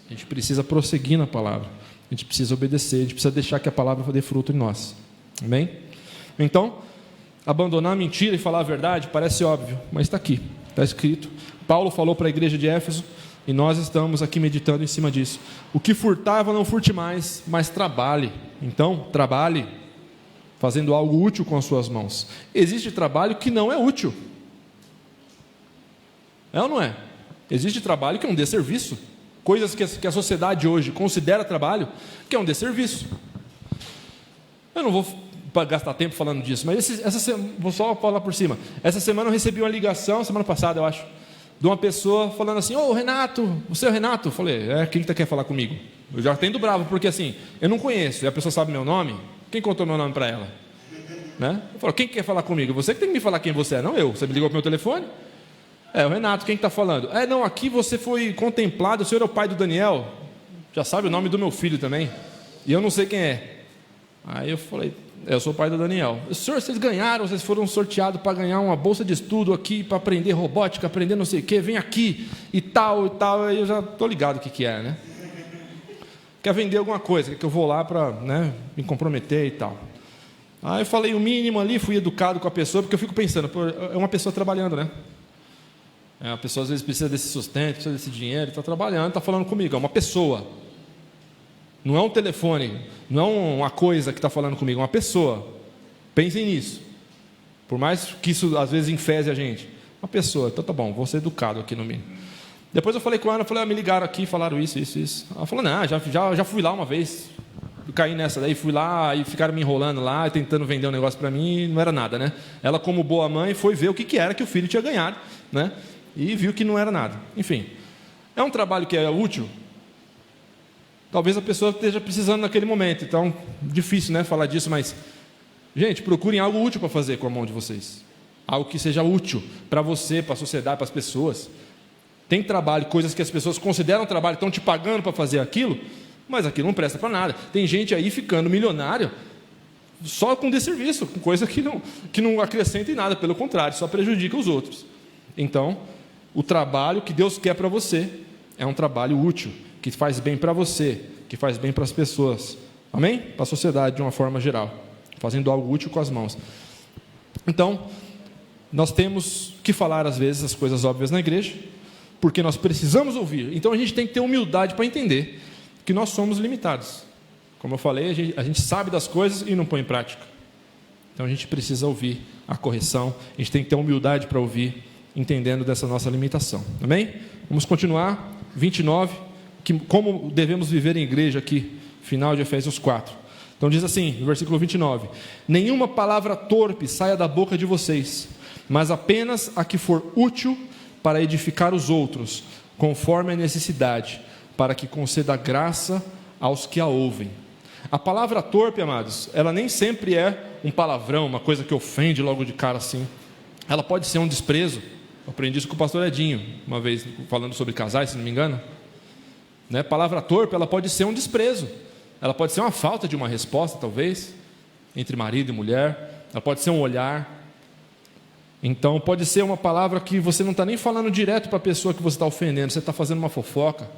A gente precisa prosseguir na palavra. A gente precisa obedecer. A gente precisa deixar que a palavra dê fruto em nós. Amém? Então, abandonar a mentira e falar a verdade parece óbvio, mas está aqui. Está escrito. Paulo falou para a igreja de Éfeso e nós estamos aqui meditando em cima disso. O que furtava, não furte mais, mas trabalhe. Então, trabalhe fazendo algo útil com as suas mãos. Existe trabalho que não é útil. É ou não é? Existe trabalho que é um desserviço. Coisas que a sociedade hoje considera trabalho, que é um desserviço. Eu não vou gastar tempo falando disso, mas vou só falar por cima. Essa semana eu recebi uma ligação, semana passada eu acho, de uma pessoa falando assim, Renato, você é o Renato? Eu falei, quem quer falar comigo? Eu já tendo bravo, porque assim, eu não conheço, e a pessoa sabe meu nome, quem contou meu nome para ela? Né? Eu falo, quem quer falar comigo? Você que tem que me falar quem você é, não eu. Você me ligou para o meu telefone? O Renato, quem está falando? Não, aqui você foi contemplado, o senhor é o pai do Daniel, já sabe o nome do meu filho também, e eu não sei quem é. Aí eu falei, eu sou o pai do Daniel. Senhor, vocês foram sorteados para ganhar uma bolsa de estudo aqui, para aprender robótica, aprender não sei o que, vem aqui, e tal, aí eu já estou ligado o que é, né? Quer vender alguma coisa, que eu vou lá para, né, me comprometer e tal. Aí eu falei o mínimo ali, fui educado com a pessoa, porque eu fico pensando, é uma pessoa trabalhando, né? A pessoa às vezes precisa desse sustento, precisa desse dinheiro, está trabalhando, está falando comigo, é uma pessoa. Não é um telefone, não é uma coisa que está falando comigo, é uma pessoa. Pensem nisso. Por mais que isso às vezes enfeze a gente. Uma pessoa, então tá bom, vou ser educado aqui no mínimo. Depois eu falei com ela, me ligaram aqui, falaram isso. Ela falou, não, já fui lá uma vez, caí nessa daí, fui lá e ficaram me enrolando lá, tentando vender um negócio para mim, e não era nada, né? Ela, como boa mãe, foi ver o que era que o filho tinha ganhado, né? E viu que não era nada. Enfim, é um trabalho que é útil? Talvez a pessoa esteja precisando naquele momento, então, difícil, né, falar disso, mas, gente, procurem algo útil para fazer com a mão de vocês. Algo que seja útil para você, para a sociedade, para as pessoas. Tem trabalho, coisas que as pessoas consideram trabalho, estão te pagando para fazer aquilo, mas aquilo não presta para nada. Tem gente aí ficando milionário só com desserviço, com coisa que não acrescenta em nada, pelo contrário, só prejudica os outros. Então, o trabalho que Deus quer para você é um trabalho útil, que faz bem para você, que faz bem para as pessoas, amém? Para a sociedade de uma forma geral, fazendo algo útil com as mãos. Então, nós temos que falar às vezes as coisas óbvias na igreja, porque nós precisamos ouvir. Então a gente tem que ter humildade para entender que nós somos limitados. Como eu falei, a gente sabe das coisas e não põe em prática. Então a gente precisa ouvir a correção, a gente tem que ter humildade para ouvir, entendendo dessa nossa limitação. Amém? Vamos continuar, 29, como devemos viver em igreja aqui, final de Efésios 4. Então diz assim, no versículo 29, nenhuma palavra torpe saia da boca de vocês, mas apenas a que for útil para edificar os outros, conforme a necessidade, para que conceda graça aos que a ouvem. A palavra torpe, amados, ela nem sempre é um palavrão, uma coisa que ofende logo de cara assim. Ela pode ser um desprezo. Eu aprendi isso com o pastor Edinho, uma vez falando sobre casais, se não me engano. Né? Palavra torpe, ela pode ser um desprezo. Ela pode ser uma falta de uma resposta, talvez, entre marido e mulher. Ela pode ser um olhar. Então, pode ser uma palavra que você não está nem falando direto para a pessoa que você está ofendendo, você está fazendo uma fofoca.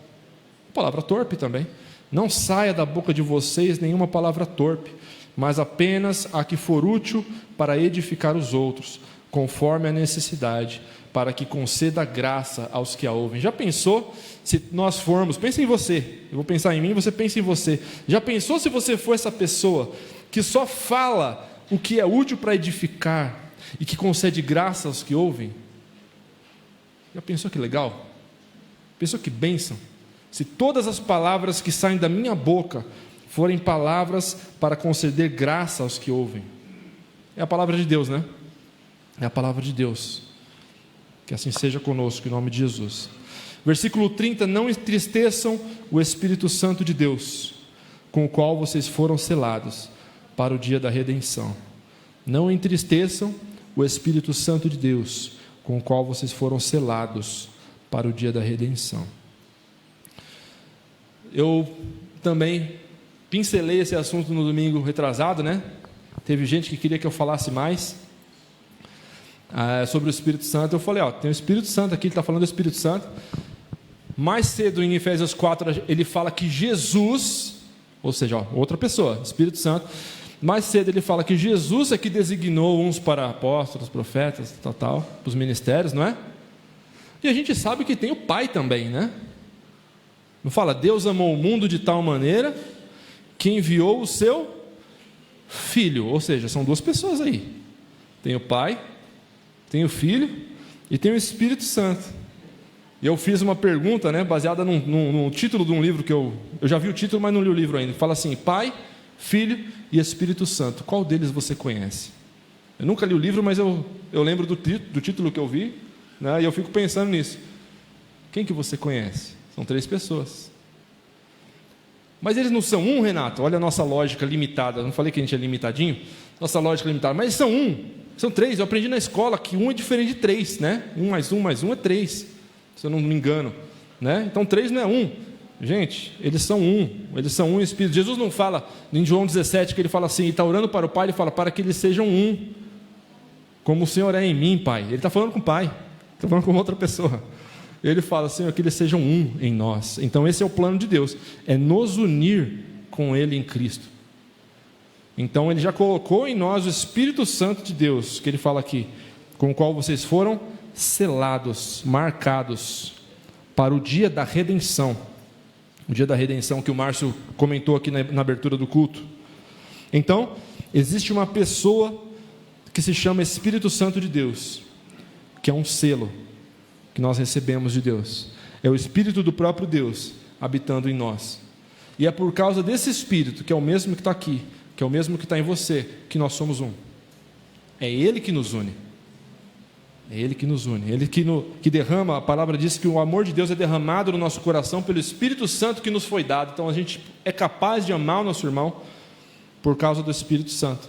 Palavra torpe também. Não saia da boca de vocês nenhuma palavra torpe, mas apenas a que for útil para edificar os outros, conforme a necessidade, para que conceda graça aos que a ouvem. Já pensou se nós formos, pensa em você, eu vou pensar em mim, você pensa em você. Já pensou se você for essa pessoa que só fala o que é útil para edificar e que concede graça aos que ouvem? Já pensou que legal? Pensou que bênção? Se todas as palavras que saem da minha boca forem palavras para conceder graça aos que ouvem. É a palavra de Deus, né? É a palavra de Deus. Que assim seja conosco, em nome de Jesus. Versículo 30, não entristeçam o Espírito Santo de Deus, com o qual vocês foram selados para o dia da redenção. Não entristeçam o Espírito Santo de Deus, com o qual vocês foram selados para o dia da redenção. Eu também pincelei esse assunto no domingo retrasado, né? Teve gente que queria que eu falasse mais sobre o Espírito Santo. Eu falei, tem o Espírito Santo aqui, ele está falando do Espírito Santo. Mais cedo em Efésios 4, ele fala que Jesus, ou seja, outra pessoa, Espírito Santo. Mais cedo ele fala que Jesus é que designou uns para apóstolos, profetas, tal, para os ministérios, não é? E a gente sabe que tem o Pai também, né? Não fala, Deus amou o mundo de tal maneira que enviou o seu Filho. Ou seja, são duas pessoas aí. Tem o Pai, tem o Filho e tem o Espírito Santo. E eu fiz uma pergunta, né, baseada no título de um livro que eu já vi o título, mas não li o livro ainda. Fala assim, Pai, Filho e Espírito Santo. Qual deles você conhece? Eu nunca li o livro, mas eu lembro do título que eu vi, né, e eu fico pensando nisso. Quem que você conhece? São 3 pessoas. Mas eles não são um, Renato? Olha a nossa lógica limitada. Eu não falei que a gente é limitadinho? Nossa lógica limitada. Mas eles são um. São 3. Eu aprendi na escola que um é diferente de 3, né? 1 mais 1 mais 1 é 3. Se eu não me engano. Né? Então 3 não é 1. Gente, eles são um. Eles são um em espírito. Jesus não fala, em João 17, que ele fala assim, e está orando para o Pai, ele fala, para que eles sejam um. Como o Senhor é em mim, Pai. Ele está falando com o Pai. Está falando com outra pessoa. Ele fala, Senhor, que eles sejam um em nós. Então esse é o plano de Deus, é nos unir com Ele em Cristo. Então Ele já colocou em nós o Espírito Santo de Deus, que Ele fala aqui, com o qual vocês foram selados, marcados, para o dia da redenção. O dia da redenção que o Márcio comentou aqui na abertura do culto. Então, existe uma pessoa que se chama Espírito Santo de Deus, que é um selo que nós recebemos de Deus. É o Espírito do próprio Deus habitando em nós. E é por causa desse Espírito, que é o mesmo que está aqui, que é o mesmo que está em você, que nós somos um. É Ele que nos une. É Ele que nos une. Ele que derrama, a palavra diz que o amor de Deus é derramado no nosso coração pelo Espírito Santo que nos foi dado. Então a gente é capaz de amar o nosso irmão por causa do Espírito Santo.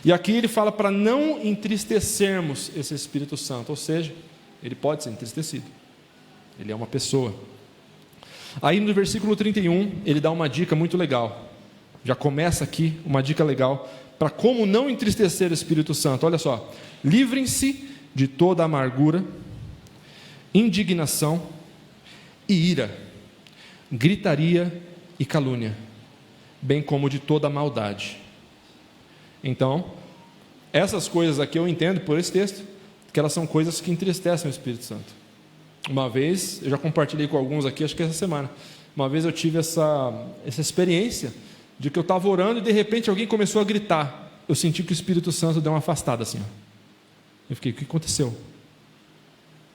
E aqui ele fala para não entristecermos esse Espírito Santo, ou seja, ele pode ser entristecido. Ele é uma pessoa. Aí no versículo 31, ele dá uma dica muito legal. Já começa aqui uma dica legal para como não entristecer o Espírito Santo. Olha só: livrem-se de toda amargura, indignação e ira, gritaria e calúnia, bem como de toda maldade. Então, essas coisas aqui eu entendo por esse texto que elas são coisas que entristecem o Espírito Santo. Uma vez, eu já compartilhei com alguns aqui, acho que essa semana, uma vez eu tive essa experiência de que eu estava orando e de repente alguém começou a gritar. Eu senti que o Espírito Santo deu uma afastada assim. Eu fiquei: o que aconteceu?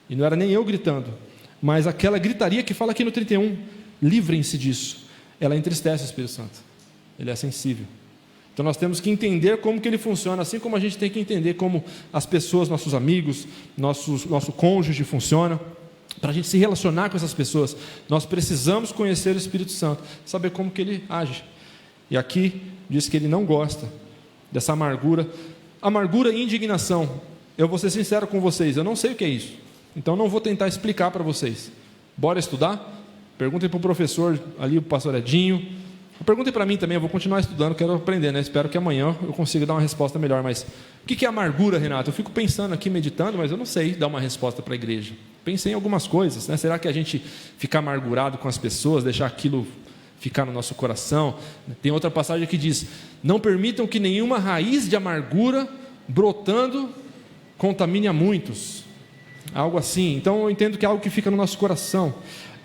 E não era nem eu gritando, mas aquela gritaria que fala aqui no 31, livrem-se disso, ela entristece o Espírito Santo. Ele é sensível. Então nós temos que entender como que ele funciona, assim como a gente tem que entender como as pessoas, nossos amigos, nosso cônjuge funciona. Para a gente se relacionar com essas pessoas, nós precisamos conhecer o Espírito Santo, saber como que ele age. E aqui diz que ele não gosta dessa amargura e indignação. Eu vou ser sincero com vocês, eu não sei o que é isso, então não vou tentar explicar para vocês. Bora estudar? Perguntem para o professor ali, o pastor Edinho. Perguntem para mim também, eu vou continuar estudando, quero aprender, né? Espero que amanhã eu consiga dar uma resposta melhor. Mas o que é amargura, Renato? Eu fico pensando aqui, meditando, mas eu não sei dar uma resposta para a igreja. Pensei em algumas coisas, né? Será que a gente fica amargurado com as pessoas, deixar aquilo ficar no nosso coração? Tem outra passagem que diz: não permitam que nenhuma raiz de amargura brotando contamine a muitos. Algo assim. Então eu entendo que é algo que fica no nosso coração.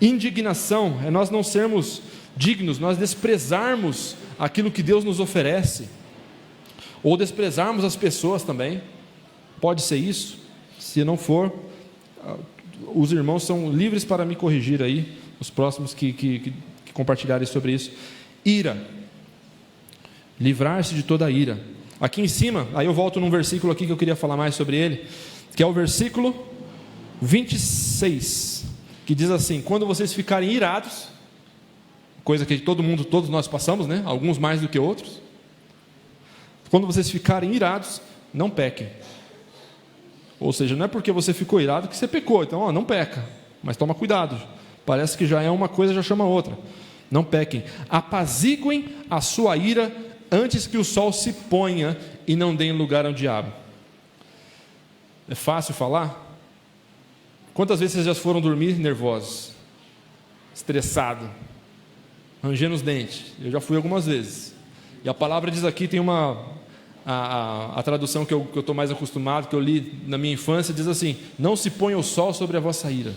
Indignação é nós não sermos dignos, nós desprezarmos aquilo que Deus nos oferece, ou desprezarmos as pessoas também. Pode ser isso. Se não for, os irmãos são livres para me corrigir aí, os próximos que compartilharem sobre isso. Ira, livrar-se de toda a ira. Aqui em cima, aí eu volto num versículo aqui que eu queria falar mais sobre ele, que é o versículo 26, que diz assim: quando vocês ficarem irados, coisa que todos nós passamos, né? Alguns mais do que outros. Quando vocês ficarem irados, não pequem. Ou seja, não é porque você ficou irado que você pecou. Então, não peca, mas toma cuidado. Parece que já é uma coisa, já chama outra. Não pequem. Apaziguem a sua ira antes que o sol se ponha e não deem lugar ao diabo. É fácil falar? Quantas vezes vocês já foram dormir nervosos, estressados, rangendo os dentes? Eu já fui algumas vezes. E a palavra diz aqui, tem a tradução que eu estou mais acostumado, que eu li na minha infância, diz assim: não se ponha o sol sobre a vossa ira.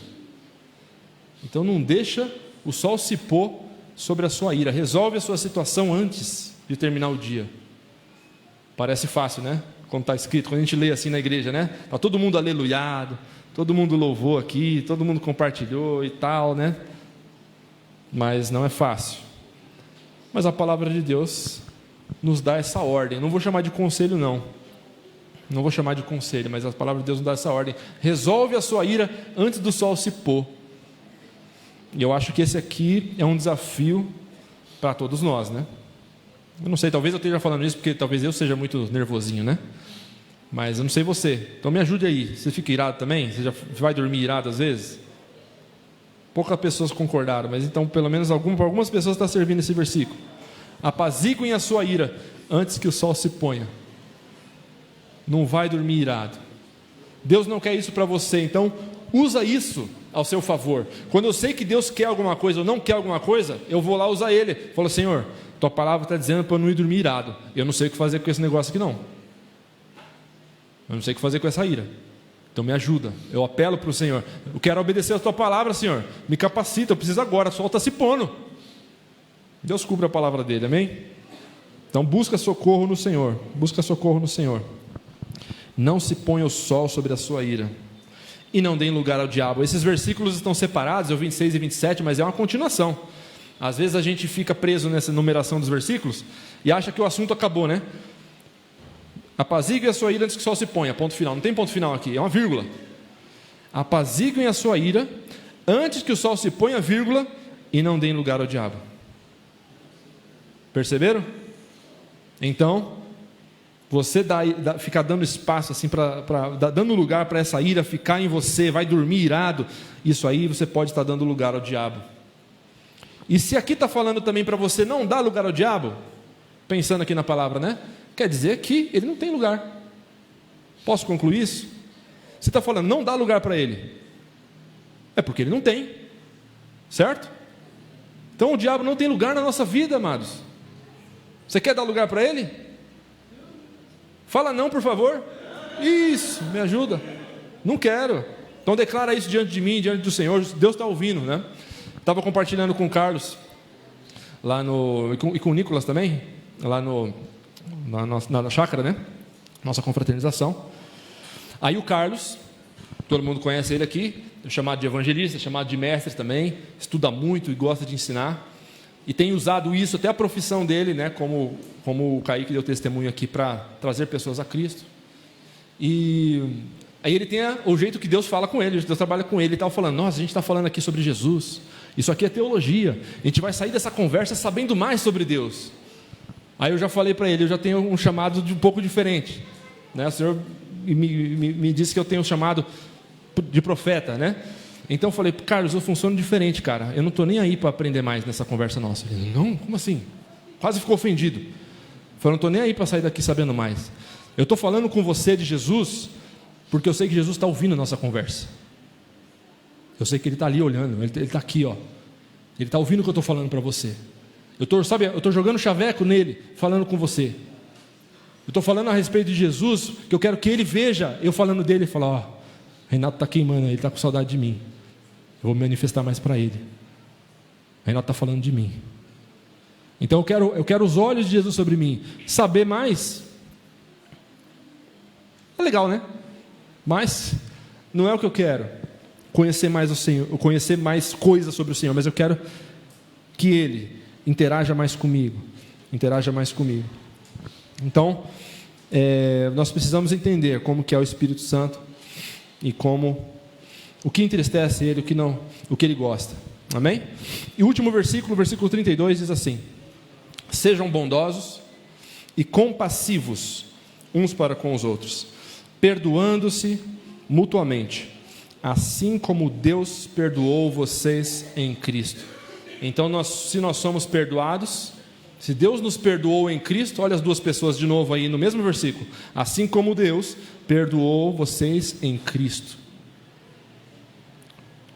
Então não deixa o sol se pôr sobre a sua ira. Resolve a sua situação antes de terminar o dia. Parece fácil, né? Como está escrito, quando a gente lê assim na igreja, né? Está todo mundo aleluiado, todo mundo louvou aqui, todo mundo compartilhou e tal, né? Mas não é fácil. Mas a palavra de Deus nos dá essa ordem. Não vou chamar de conselho, não. Não vou chamar de conselho, mas a palavra de Deus nos dá essa ordem. Resolve a sua ira antes do sol se pôr. E eu acho que esse aqui é um desafio para todos nós, né? Eu não sei, talvez eu esteja falando isso porque talvez eu seja muito nervosinho, né? Mas eu não sei você. Então me ajude aí. Você fica irado também? Você já vai dormir irado às vezes? Poucas pessoas concordaram, mas então pelo menos para algumas pessoas está servindo esse versículo. Apaziguem a sua ira antes que o sol se ponha. Não vai dormir irado. Deus não quer isso para você, então usa isso ao seu favor. Quando eu sei que Deus quer alguma coisa ou não quer alguma coisa, eu vou lá usar Ele. Falo: Senhor, tua palavra está dizendo para eu não ir dormir irado. Eu não sei o que fazer com esse negócio aqui não. Eu não sei o que fazer com essa ira. Então me ajuda. Eu apelo para o Senhor. Eu quero obedecer a tua palavra, Senhor. Me capacita, eu preciso agora. O sol está se pondo. Deus cumpre a palavra dele, amém? Então busca socorro no Senhor. Busca socorro no Senhor. Não se ponha o sol sobre a sua ira, e não deem lugar ao diabo. Esses versículos estão separados, é o 26 e 27, mas é uma continuação. Às vezes a gente fica preso nessa numeração dos versículos e acha que o assunto acabou, né? Apaziguem a sua ira antes que o sol se ponha, ponto final. Não tem ponto final aqui, é uma vírgula. Apaziguem a sua ira antes que o sol se ponha, vírgula, e não deem lugar ao diabo. Perceberam? Então, você ficar dando espaço assim, dando lugar para essa ira ficar em você, vai dormir irado, isso aí você pode estar dando lugar ao diabo. E se aqui está falando também para você não dar lugar ao diabo, pensando aqui na palavra, né? Quer dizer que ele não tem lugar. Posso concluir isso? Se está falando não dá lugar para ele, é porque ele não tem, certo? Então o diabo não tem lugar na nossa vida, amados. Você quer dar lugar para ele? Fala não, por favor. Isso, me ajuda. Não quero. Então declara isso diante de mim, diante do Senhor. Deus está ouvindo, né? Estava compartilhando com o Carlos lá e com o Nicolas também, lá na chácara, né? Nossa confraternização. Aí o Carlos, todo mundo conhece ele aqui, é chamado de evangelista, chamado de mestre também, estuda muito e gosta de ensinar, e tem usado isso, até a profissão dele, né? Como o Kaique deu testemunho aqui, para trazer pessoas a Cristo. E aí ele tem o jeito que Deus fala com ele, Deus trabalha com ele, ele estava falando, nossa, a gente está falando aqui sobre Jesus, isso aqui é teologia, a gente vai sair dessa conversa sabendo mais sobre Deus. Aí eu já falei para ele, eu já tenho um chamado de um pouco diferente, né? O Senhor me disse que eu tenho um chamado de profeta, né? Então eu falei, Carlos, eu funciono diferente, cara, eu não estou nem aí para aprender mais nessa conversa nossa. Ele, não, como assim? Quase ficou ofendido. Eu falei, não estou nem aí para sair daqui sabendo mais. Eu estou falando com você de Jesus, porque eu sei que Jesus está ouvindo a nossa conversa. Eu sei que Ele está ali olhando, Ele está aqui, ó. Ele está ouvindo o que eu estou falando para você. Eu estou jogando chaveco nele, falando com você. Eu estou falando a respeito de Jesus, que eu quero que Ele veja eu falando dele e falar, ó, Renato está queimando, ele está com saudade de mim. Eu vou me manifestar mais para ele. Renato está falando de mim. Então eu quero os olhos de Jesus sobre mim. Saber mais é legal, né? Mas não é o que eu quero. Conhecer mais o Senhor, conhecer mais coisas sobre o Senhor, mas eu quero que Ele interaja mais comigo. Então, nós precisamos entender como que é o Espírito Santo e o que entristece Ele, o que Ele gosta. Amém? E o último versículo, versículo 32, diz assim: sejam bondosos e compassivos uns para com os outros, perdoando-se mutuamente, assim como Deus perdoou vocês em Cristo. Então, se nós somos perdoados, se Deus nos perdoou em Cristo, olha as duas pessoas de novo aí no mesmo versículo, assim como Deus perdoou vocês em Cristo.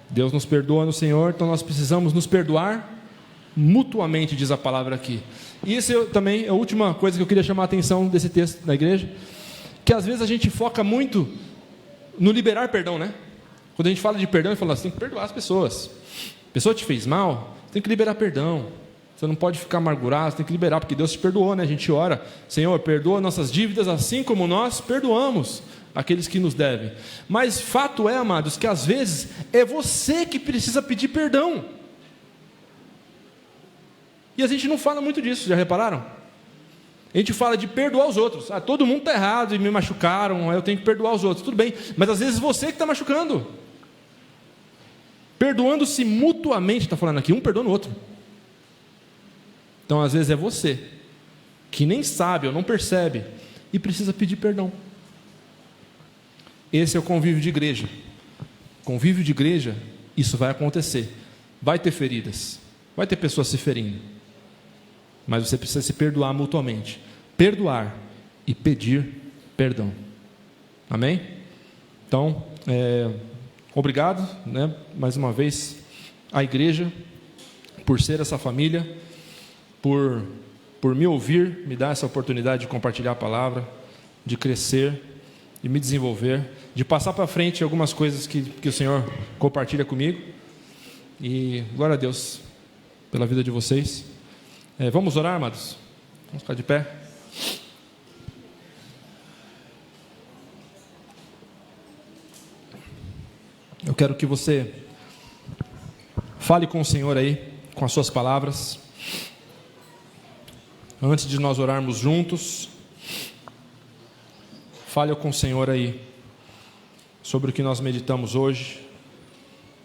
Deus nos perdoa no Senhor, então nós precisamos nos perdoar mutuamente, diz a palavra aqui. E isso também é a última coisa que eu queria chamar a atenção desse texto da igreja, que às vezes a gente foca muito no liberar perdão, né? Quando a gente fala de perdão, a gente fala assim, tem que perdoar as pessoas. A pessoa te fez mal, tem que liberar perdão. Você não pode ficar amargurado, você tem que liberar, porque Deus te perdoou, né? A gente ora, Senhor, perdoa nossas dívidas, assim como nós perdoamos aqueles que nos devem. Mas fato é, amados, que às vezes é você que precisa pedir perdão. E a gente não fala muito disso, já repararam? A gente fala de perdoar os outros. Ah, todo mundo está errado e me machucaram, eu tenho que perdoar os outros. Tudo bem, mas às vezes você que está machucando. Perdoando-se mutuamente, está falando aqui, um perdoa o outro. Então às vezes é você que nem sabe ou não percebe e precisa pedir perdão. Esse é o convívio de igreja. Convívio de igreja, isso vai acontecer. Vai ter feridas, vai ter pessoas se ferindo, mas você precisa se perdoar mutuamente. Perdoar e pedir perdão. Amém? Então, obrigado, né, mais uma vez à igreja por ser essa família, por me ouvir, me dar essa oportunidade de compartilhar a palavra, de crescer, de me desenvolver, de passar para frente algumas coisas que o Senhor compartilha comigo. E glória a Deus pela vida de vocês. Vamos orar, amados? Vamos ficar de pé. Eu quero que você fale com o Senhor aí, com as suas palavras. Antes de nós orarmos juntos, fale com o Senhor aí sobre o que nós meditamos hoje,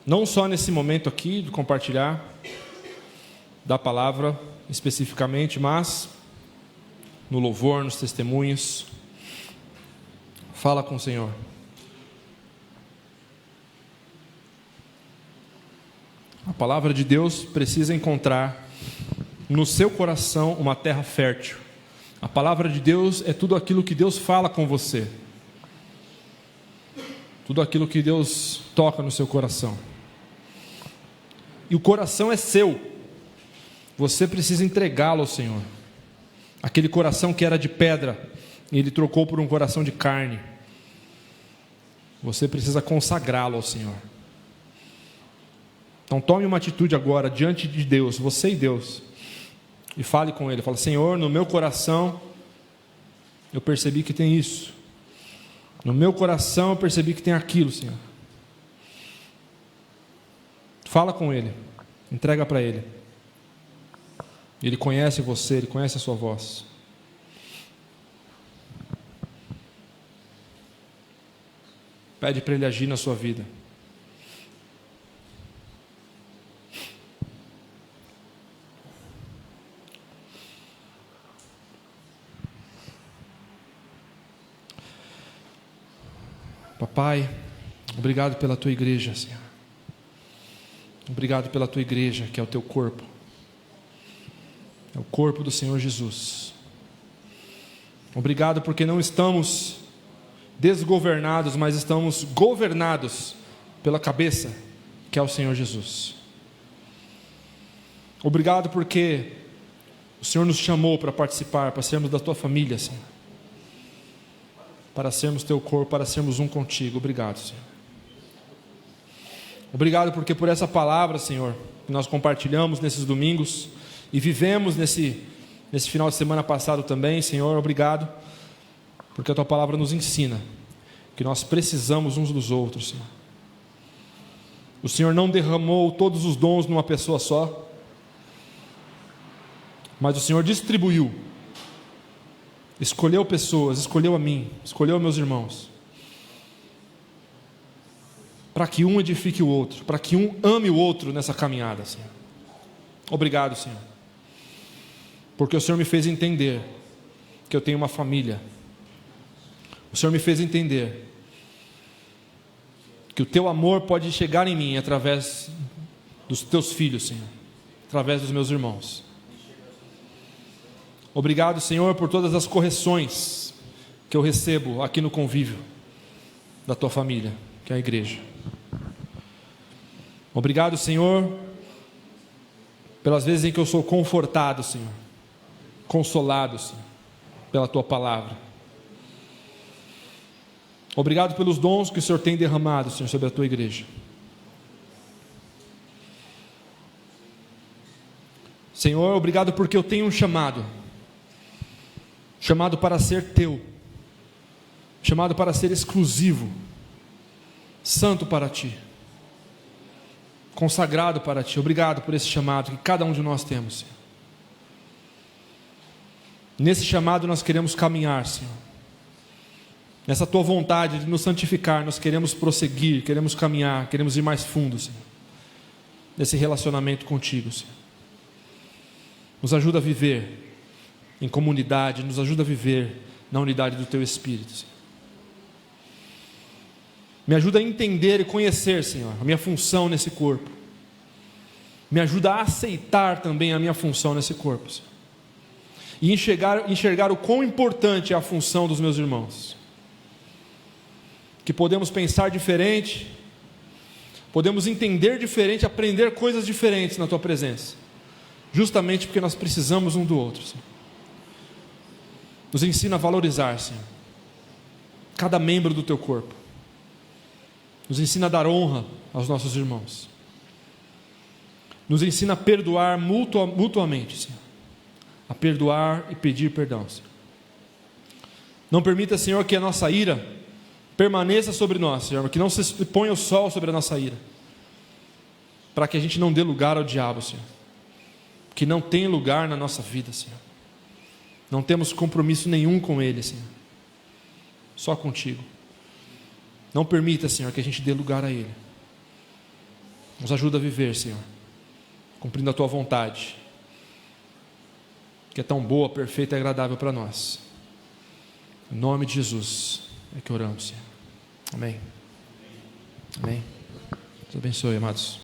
não só nesse momento aqui de compartilhar da palavra especificamente, mas no louvor, nos testemunhos. Fala com o Senhor. A palavra de Deus precisa encontrar no seu coração uma terra fértil. A palavra de Deus é tudo aquilo que Deus fala com você. Tudo aquilo que Deus toca no seu coração. E o coração é seu. Você precisa entregá-lo ao Senhor. Aquele coração que era de pedra, Ele trocou por um coração de carne. Você precisa consagrá-lo ao Senhor. Então tome uma atitude agora diante de Deus, você e Deus, e fale com Ele. Fala: Senhor, no meu coração eu percebi que tem isso. No meu coração eu percebi que tem aquilo, Senhor. Fala com Ele, entrega para Ele. Ele conhece você, Ele conhece a sua voz. Pede para Ele agir na sua vida. Papai, obrigado pela Tua igreja, Senhor. Obrigado pela Tua igreja, que é o Teu corpo. É o corpo do Senhor Jesus. Obrigado porque não estamos desgovernados, mas estamos governados pela cabeça, que é o Senhor Jesus. Obrigado porque o Senhor nos chamou para participar, para sermos da Tua família, Senhor. Para sermos Teu corpo, para sermos um contigo. Obrigado, Senhor. Obrigado porque por essa palavra, Senhor, que nós compartilhamos nesses domingos e vivemos nesse final de semana passado também, Senhor, obrigado, porque a Tua palavra nos ensina que nós precisamos uns dos outros, Senhor. O Senhor não derramou todos os dons numa pessoa só, mas o Senhor distribuiu, escolheu pessoas, escolheu a mim, escolheu meus irmãos, para que um edifique o outro, para que um ame o outro nessa caminhada, Senhor. Obrigado, Senhor, porque o Senhor me fez entender que eu tenho uma família. O Senhor me fez entender que o Teu amor pode chegar em mim através dos Teus filhos, Senhor, através dos meus irmãos. Obrigado, Senhor, por todas as correções que eu recebo aqui no convívio da Tua família, que é a igreja. Obrigado, Senhor, pelas vezes em que eu sou confortado, Senhor, consolado, Senhor, pela Tua palavra. Obrigado pelos dons que o Senhor tem derramado, Senhor, sobre a Tua igreja. Senhor, obrigado porque eu tenho um chamado para ser Teu, chamado para ser exclusivo, santo para Ti, consagrado para Ti. Obrigado por esse chamado que cada um de nós temos, Senhor. Nesse chamado nós queremos caminhar, Senhor. Nessa Tua vontade de nos santificar, nós queremos prosseguir, queremos caminhar, queremos ir mais fundo, Senhor, nesse relacionamento contigo, Senhor. Nos ajuda a viver em comunidade, nos ajuda a viver na unidade do Teu Espírito, Senhor. Me ajuda a entender e conhecer, Senhor, a minha função nesse corpo. Me ajuda a aceitar também a minha função nesse corpo, Senhor. E enxergar o quão importante é a função dos meus irmãos. Que podemos pensar diferente, podemos entender diferente, aprender coisas diferentes na Tua presença, justamente porque nós precisamos um do outro, Senhor. Nos ensina a valorizar, Senhor, cada membro do Teu corpo. Nos ensina a dar honra aos nossos irmãos. Nos ensina a perdoar mutuamente, Senhor. A perdoar e pedir perdão, Senhor. Não permita, Senhor, que a nossa ira permaneça sobre nós, Senhor, que não se ponha o sol sobre a nossa ira, para que a gente não dê lugar ao diabo, Senhor, que não tem lugar na nossa vida, Senhor. Não temos compromisso nenhum com ele, Senhor, só contigo. Não permita, Senhor, que a gente dê lugar a ele. Nos ajuda a viver, Senhor, cumprindo a Tua vontade, que é tão boa, perfeita e agradável para nós. Em nome de Jesus é que oramos, Senhor. Amém. Amém. Deus abençoe, amados.